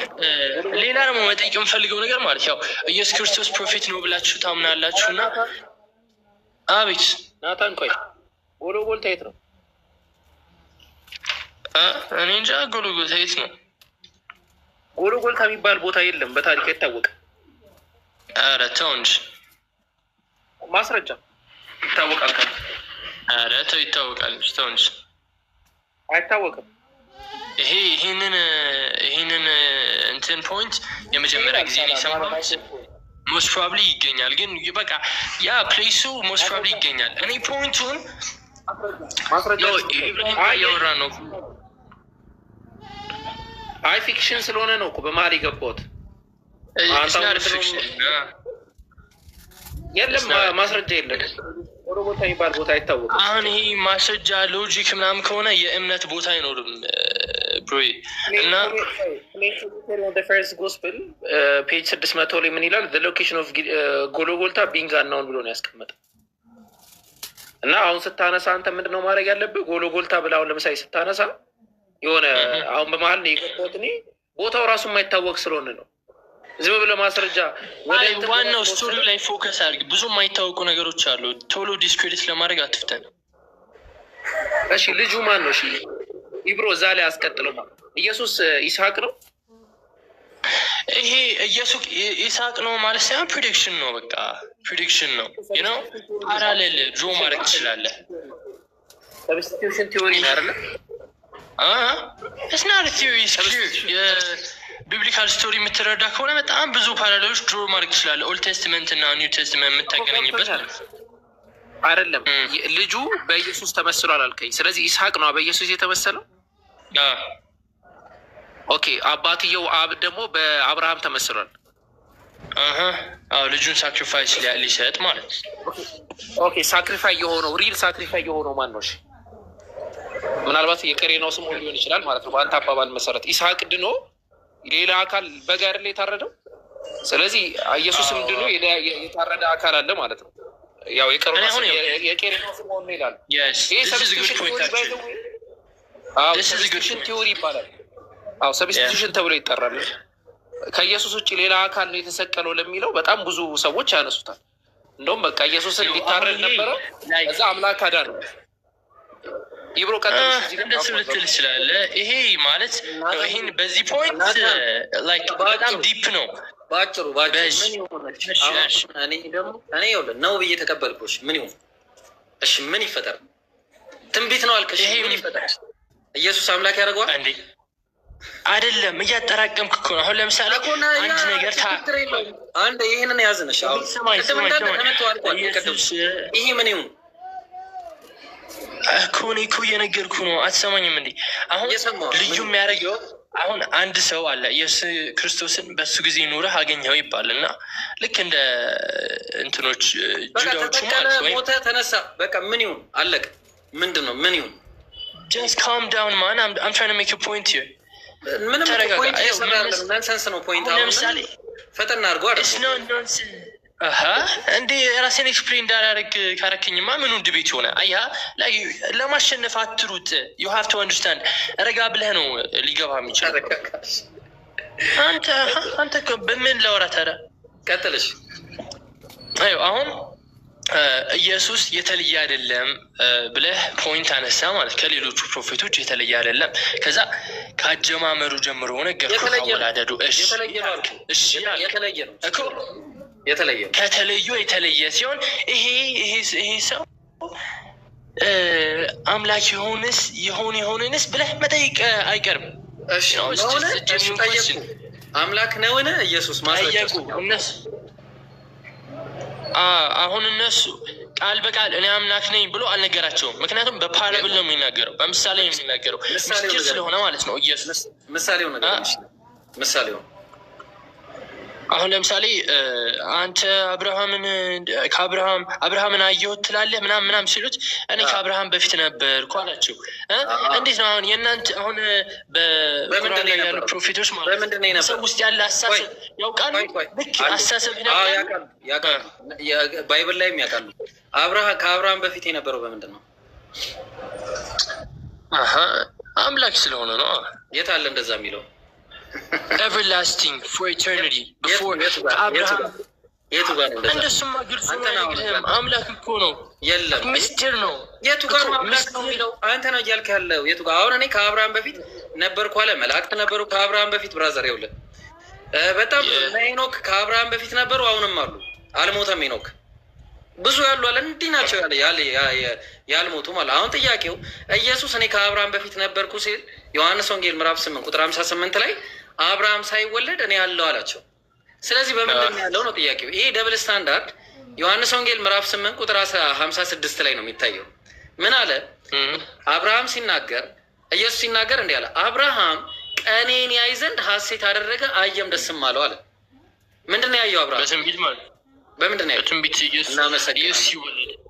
ሌላ ደግሞ መጠየቅ የምፈልገው ነገር ማለት ያው ኢየሱስ ክርስቶስ ፕሮፌት ነው ብላችሁ ታምናላችሁ? እና አቤት ናታን ቆይ ጎልጎታ የት ነው? እኔ እንጃ ጎልጎታ የት ነው? ጎልጎታ የሚባል ቦታ የለም፣ በታሪክ አይታወቅም። ኧረ ተው እንጂ ማስረጃ ይታወቃል። ኧረ ተው ይታወቃል እንጂ ተው እንጂ አይታወቅም። ይሄንን እንትን ፖይንት የመጀመሪያ ጊዜ ነው የሰማሁት። ሞስት ፕሮባብሊ ይገኛል፣ ግን በቃ ያ ፕሌሱ ሞስት ፕሮባብሊ ይገኛል። እኔ ፖይንቱን እያወራ ነው። አይ ፊክሽን ስለሆነ ነው እኮ በመሀል የገባሁት። የለም ማስረጃ የለም። ወደ ቦታ የሚባል ቦታ አይታወቅም። አሁን ይሄ ማስረጃ ሎጂክ ምናምን ከሆነ የእምነት ቦታ አይኖርም ብሮይ። እና ፈርስት ጎስፕል ፔጅ 600 ላይ ምን ይላል? ሎኬሽን ኦፍ ጎልጎታ ቢንግ አናውን ብሎ ነው ያስቀመጠው። እና አሁን ስታነሳ አንተ ምንድነው ማድረግ ያለብህ? ጎልጎታ ብለህ አሁን ለምሳሌ ስታነሳ የሆነ አሁን በመሀል ነው የገባሁት እኔ። ቦታው ራሱ የማይታወቅ ስለሆነ ነው። ዝም ብለህ ማስረጃ ዋናው ስቶሪ ላይ ፎከስ አድርግ። ብዙ የማይታወቁ ነገሮች አሉ። ቶሎ ዲስክሬዲት ለማድረግ አትፍተን። እሺ ልጁ ማን ነው? እሺ ኢብሮ እዛ ላይ አስቀጥለው። ኢየሱስ ይስሐቅ ነው። ይሄ ኢየሱስ ይስሐቅ ነው ማለት ሳይሆን ፕሪዲክሽን ነው። በቃ ፕሪዲክሽን ነው። ነው ፓራሌል ድሮ ማድረግ ትችላለህ። ሰብስቲቱሽን ቲዮሪ ነው አይደለ? እስና ቲዮሪ ቢብሊካል ስቶሪ የምትረዳ ከሆነ በጣም ብዙ ፓራሌሎች ድሮ ማድረግ ትችላለህ። ኦልድ ቴስትመንት እና ኒው ቴስትመንት የምታገናኝበት አይደለም። ልጁ በኢየሱስ ተመስሏል አልከኝ። ስለዚህ ይስሐቅ ነው በኢየሱስ የተመሰለው። ኦኬ አባትየው አብ ደግሞ በአብርሃም ተመስሏል። ልጁን ሳክሪፋይስ ሊሰጥ ማለት። ኦኬ ሳክሪፋይ የሆነው ሪል ሳክሪፋይ የሆነው ማን ነው? ምናልባት የቀሬናው ስሙ ሊሆን ይችላል ማለት ነው። በአንተ አባባል መሰረት ይስሐቅ ድኖ ሌላ አካል በጋር ላይ የታረደው። ስለዚህ ኢየሱስም ድኖ የታረደ አካል አለ ማለት ነው። ያው የቀሬናው ስሙ ሆኖ ይላል። ሰብስቲቱሽን ቲዮሪ ይባላል። ሰብስቲቱሽን ተብሎ ይጠራል። ከኢየሱስ ውጭ ሌላ አካል ነው የተሰቀለው ለሚለው በጣም ብዙ ሰዎች ያነሱታል። እንደውም በቃ ኢየሱስን ሊታረድ ነበረ፣ እዛ አምላክ አዳ ነው። ይብሮ እንደሱ ልትል ትችላለህ። ይሄ ማለት ይህን በዚህ ፖይንት በጣም ዲፕ ነው። በአጭሩ እኔ ነው ብዬ ተቀበልኩሽ። ምን ይሁን? እሺ ምን ይፈጠር? ትንቢት ነው አልከሽ። ምን ይፈጠር? ኢየሱስ አምላክ ያደርገዋል እንዴ? አይደለም፣ እያጠራቀምክ እኮ ነው። አሁን ለምሳሌ አንድ ነገር አንድ ይህንን ያዝነሽ አሁን ይሄ ምን ይሁን እኮ እየነገርኩ ነው። አትሰማኝም እንዴ? አሁን ልዩ የሚያደርገው አሁን አንድ ሰው አለ ኢየሱስ ክርስቶስን በሱ ጊዜ ኑረህ አገኘው ይባል እና ልክ እንደ እንትኖች ጁዳዎቹ ማለት ወይ ሞተ ተነሳ፣ በቃ ምን ይሁን አለቀ። ምንድን ነው ምን ይሁን? just calm down man, I'm trying to make a point here። ምንም ፖይንት ይሰራል። ናንሰንስ ነው ፖይንት። አሁን ለምሳሌ ፈጠና አድርጎ አይደል? it's not nonsense። እንዴ ራሴን ኤክስፕሌን እንዳላደርግ ካረክኝማ ምኑን ድቤት ሆነ? አያ ለማሸነፍ አትሩጥ። you have to understand። ረጋ ብለህ ነው ሊገባ የሚችለው። አንተ በምን ላወራ ታዲያ? ቀጥልሽ። አሁን ኢየሱስ የተለየ አይደለም ብለህ ፖይንት አነሳ ማለት ከሌሎቹ ፕሮፌቶች የተለየ አይደለም። ከዛ ከአጀማመሩ ጀምሮ ነገርኩህ። አወላደዱ ከተለዩ የተለየ ሲሆን ይሄ ሰው አምላክ የሆንንስ ብለህ መጠይቅ አይቀርም። አምላክ ነውን ኢየሱስ ማስረጃ እነሱ አሁን እነሱ ቃል በቃል እኔ አምላክ ነኝ ብሎ አልነገራቸውም። ምክንያቱም በፓራብል ነው የሚናገረው፣ በምሳሌ ነው የሚናገረው። ምስጢር ስለሆነ ማለት ነው። ኢየሱስ ምሳሌው ነገር ምሳሌው አሁን ለምሳሌ አንተ አብርሃምን አየሁት ትላለህ ምናምን ሲሉት እኔ ከአብርሃም በፊት ነበርኩ አላቸው። እንዴት ነው አሁን የእናንተ አሁን በቁርአን ላይ ያሉ ፕሮፌቶች ማለት ነው ሰው ውስጥ ያለ አስተሳሰብ ያውቃሉ። ልክ አስተሳሰብ ያውቃሉ፣ ባይብል ላይም ያውቃሉ። ከአብርሃም በፊት የነበረው በምንድን ነው? አምላክ ስለሆነ ነው። የት አለ እንደዛ የሚለው? everlasting for eternity before Abraham የቱ ጋር ነው? እንደሱማ ግልጽ ነው። አምላክ እኮ ነው። የለም ምስጢር ነው። የቱ ጋር ነው አምላክ ነው የሚለው? አንተ ነው እያልክ ያለው የቱ ጋር? አሁን እኔ ከአብርሃም በፊት ነበርኩ አለ። መላእክት ነበሩ ከአብርሃም በፊት ብራዘር። ይኸውልህ በጣም ሄኖክ ከአብርሃም በፊት ነበሩ፣ አሁንም አሉ። አልሞተም ሄኖክ። ብዙ ያሉ አለ እንዲህ ናቸው ያልሞቱ ማለት። አሁን ጥያቄው ኢየሱስ እኔ ከአብርሃም በፊት ነበርኩ ሲል ዮሐንስ ወንጌል ምዕራፍ 8 ቁጥር 58 ላይ አብርሃም ሳይወለድ እኔ ያለው አላቸው። ስለዚህ በምንድን ያለው ነው ጥያቄው። ይሄ ደብል ስታንዳርድ ዮሐንስ ወንጌል ምዕራፍ 8 ቁጥር 56 ላይ ነው የሚታየው። ምን አለ? አብርሃም ሲናገር ኢየሱስ ሲናገር እንዲህ አለ፣ አብርሃም ቀኔን ያይ ዘንድ ሐሴት አደረገ አየም ደስም አለው አለ። ምንድን ነው ያየው አብርሃም? በትንቢት ማለት በምንድን ነው ያየው? በትንቢት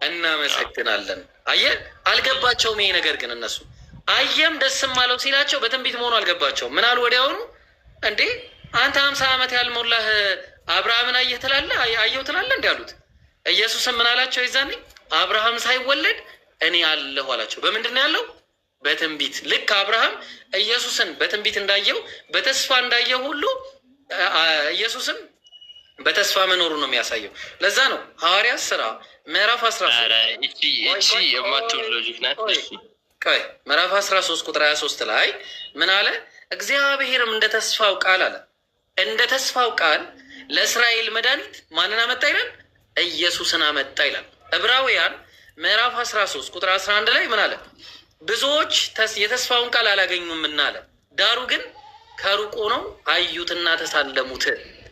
እናመሰግናለን። አየህ አልገባቸውም ይሄ ነገር ግን እነሱ አየም ደስም አለው ሲላቸው በትንቢት መሆኑ አልገባቸውም። ምን አሉ ወዲያውኑ? እንዴ አንተ 50 ዓመት ያልሞላህ አብርሃምን አየህ ትላለህ አየው ትላለህ እንዲ አሉት። ኢየሱስም ምን አላቸው? ይዛኔ አብርሃም ሳይወለድ እኔ አለሁ አላቸው። በምንድን ነው ያለው? በትንቢት። ልክ አብርሃም ኢየሱስን በትንቢት እንዳየው በተስፋ እንዳየው ሁሉ ኢየሱስም በተስፋ መኖሩ ነው የሚያሳየው። ለዛ ነው ሐዋርያት ሥራ ምዕራፍ 13 ቁጥር 23 ላይ ምን አለ? እግዚአብሔርም እንደ ተስፋው ቃል አለ እንደ ተስፋው ቃል ለእስራኤል መድኃኒት ማንን አመጣ ይላል? ኢየሱስን አመጣ ይላል። ዕብራውያን ምዕራፍ 13 ቁጥር 11 ላይ ምን አለ? ብዙዎች የተስፋውን ቃል አላገኙምና አለ፣ ዳሩ ግን ከሩቅ ሆነው አዩትና ተሳለሙት።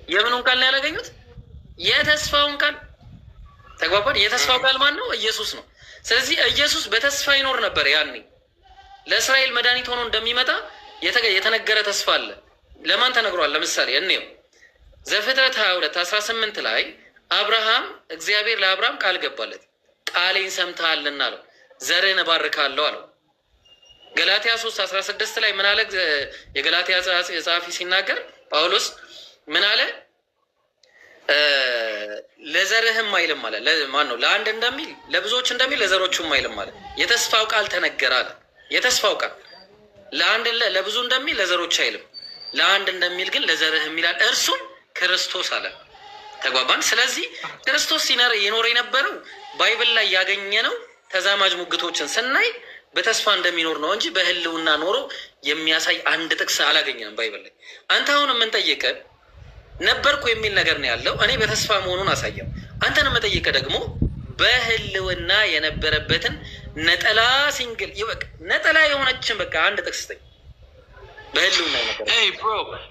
የምኑን ቃል ነው ያላገኙት? የተስፋውን ቃል። ተግባባን? የተስፋው ቃል ማን ነው? ኢየሱስ ነው። ስለዚህ ኢየሱስ በተስፋ ይኖር ነበር። ያኔ ለእስራኤል መድኃኒት ሆኖ እንደሚመጣ የተነገረ ተስፋ አለ። ለማን ተነግሯል? ለምሳሌ እንየው። ዘፍጥረት 22 18 ላይ አብርሃም እግዚአብሔር ለአብርሃም ቃል ገባለት፣ ቃሌን ሰምተሃልና አለው፣ ዘርህን እባርካለሁ አለው። ገላትያ 3 16 ላይ ምን አለ? የገላትያ ጸሐፊ ሲናገር ጳውሎስ ምን አለ? ለዘርህም አይልም አለ። ማን ነው? ለአንድ እንደሚል ለብዙዎች እንደሚል ለዘሮቹም አይልም አለ። የተስፋው ቃል ተነገረ አለ። የተስፋው ቃል ለአንድ ለብዙ እንደሚል ለዘሮች አይልም፣ ለአንድ እንደሚል ግን ለዘርህም ይላል፣ እርሱም ክርስቶስ አለ። ተግባባን? ስለዚህ ክርስቶስ ይኖር የነበረው ባይብል ላይ ያገኘነው ተዛማጅ ሙግቶችን ስናይ በተስፋ እንደሚኖር ነው እንጂ በህልውና ኖሮ የሚያሳይ አንድ ጥቅስ አላገኘንም ባይብል ላይ። አንተ አሁን የምንጠይቀ ነበርኩ የሚል ነገር ነው ያለው። እኔ በተስፋ መሆኑን አሳየው። አንተን የምጠይቀ ደግሞ በህልውና የነበረበትን ነጠላ ሲንግል ነጠላ የሆነችን በቃ አንድ ጥቅስ ስጠኝ። በህልውና ብሮ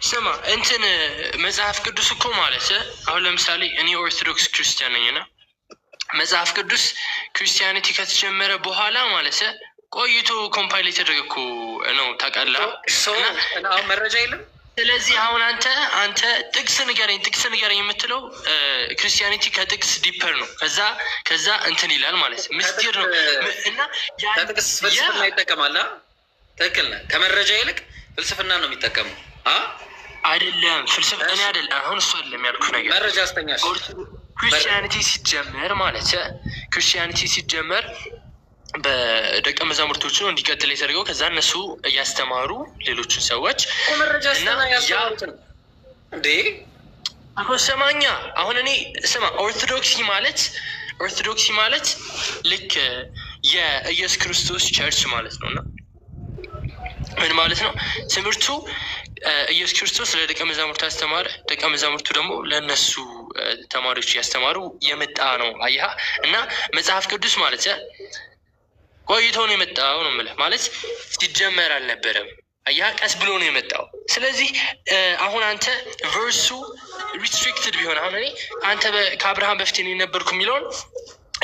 ስማ፣ እንትን መጽሐፍ ቅዱስ እኮ ማለት አሁን ለምሳሌ እኔ ኦርቶዶክስ ክርስቲያን ነኝና መጽሐፍ ቅዱስ ክርስቲያኒቲ ከተጀመረ በኋላ ማለት ቆይቶ ኮምፓይል የተደረገ ነው። ታውቃለህ? አሁን መረጃ የለም። ስለዚህ አሁን አንተ ጥቅስ ንገረኝ የምትለው ክርስቲያኒቲ ከጥቅስ ዲፐር ነው። ከዛ እንትን ይላል ማለት ምስጢር ነው እና ጥቅስ ፍልስፍና ይጠቀማል። ትክክል ነህ። ከመረጃ ይልቅ ፍልስፍና ነው የሚጠቀመው። አይደለም ፍልስፍና አይደለም። አሁን እሱ አይደለም ያልኩህ ነገር መረጃ አስተኛሽ። ክርስቲያኒቲ ሲጀመር ማለት ክርስቲያኒቲ ሲጀመር በደቀ መዛሙርቶቹ ነው እንዲቀጥል የተደረገው። ከዛ እነሱ እያስተማሩ ሌሎችን ሰዎች እንዴ ሰማኛ። አሁን እኔ ስማ፣ ኦርቶዶክሲ ማለት ልክ የኢየሱስ ክርስቶስ ቸርች ማለት ነው። እና ምን ማለት ነው ትምህርቱ? ኢየሱስ ክርስቶስ ለደቀ መዛሙርቱ አስተማረ፣ ደቀ መዛሙርቱ ደግሞ ለእነሱ ተማሪዎች እያስተማሩ የመጣ ነው። አየሃ? እና መጽሐፍ ቅዱስ ማለት ቆይቶ ነው የመጣው ነው የምልህ። ማለት ሲጀመር አልነበረም። አየሃ? ቀስ ብሎ ነው የመጣው። ስለዚህ አሁን አንተ ቨርሱ ሪስትሪክትድ ቢሆን አሁን እኔ አንተ ከአብርሃም በፊት የነበርኩ የሚለውን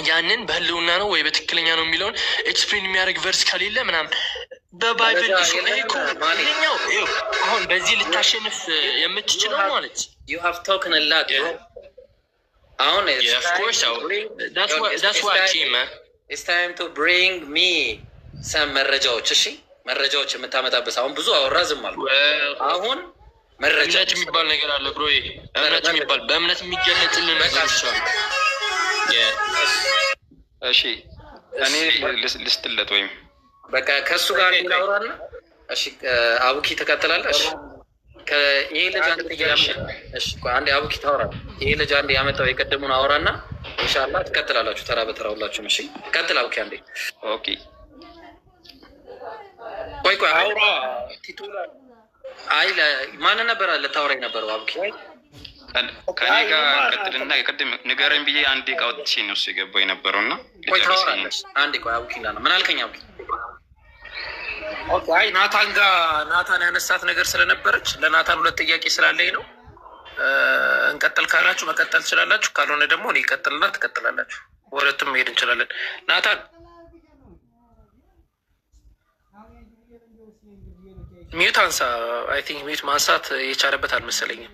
ያንን በህልውና ነው ወይ በትክክለኛ ነው የሚለውን ኤክስፕሌን የሚያደርግ ቨርስ ከሌለ ምናምን በባይብል ይኸኛው አሁን በዚህ ልታሸንፍ የምትችለው ማለት you have talked a lot አሁን it's time to bring me some መረጃዎች። እሺ መረጃዎች የምታመጣበት አሁን ብዙ አወራ ዝም አልኩ። አሁን መረጃ የሚባል ነገር አለ ብሮ። እምነት የሚባል በእምነት የሚገለጽልን ነገሮች አሉ። እሺ እኔ ልስጥለት ወይም በቃ ከሱ ጋር እናወራና እሺ አቡኪ ተከተላለሽ። ይሄ ልጅ አንዴ አቡኪ ታወራለህ። ይሄ ልጅ አንዴ ያመጣው የቀደሙን አወራና ኢንሻላህ ትቀጥላላችሁ ተራ በተራ ሁላችሁም። እሺ ቀጥል አቡኪ አንዴ። ኦኬ ቆይ አውራ ቲቱላ አይ ማን ነበር ልታወራ የነበረው አቡኪ? ከኔ ጋር ቀጥልና የቀደም ንገረኝ ብዬ አንዴ ቃውጥቼ ነው እሱ የገባው የነበረውና ቆይ ታወራለህ አንዴ። ቆይ አቡኪ ምን አልከኝ አቡኪ? አይ ናታን ያነሳት ነገር ስለነበረች ለናታን 2 ጥያቄ ስላለኝ ነው። እንቀጥል ካላችሁ መቀጠል ትችላላችሁ፣ ካልሆነ ደግሞ እኔ እቀጥልና ትቀጥላላችሁ። ወደቱም መሄድ እንችላለን። ናታን ሚዩት አንሳ። አይ ቲንክ ሚዩት ማንሳት የቻለበት አልመሰለኝም።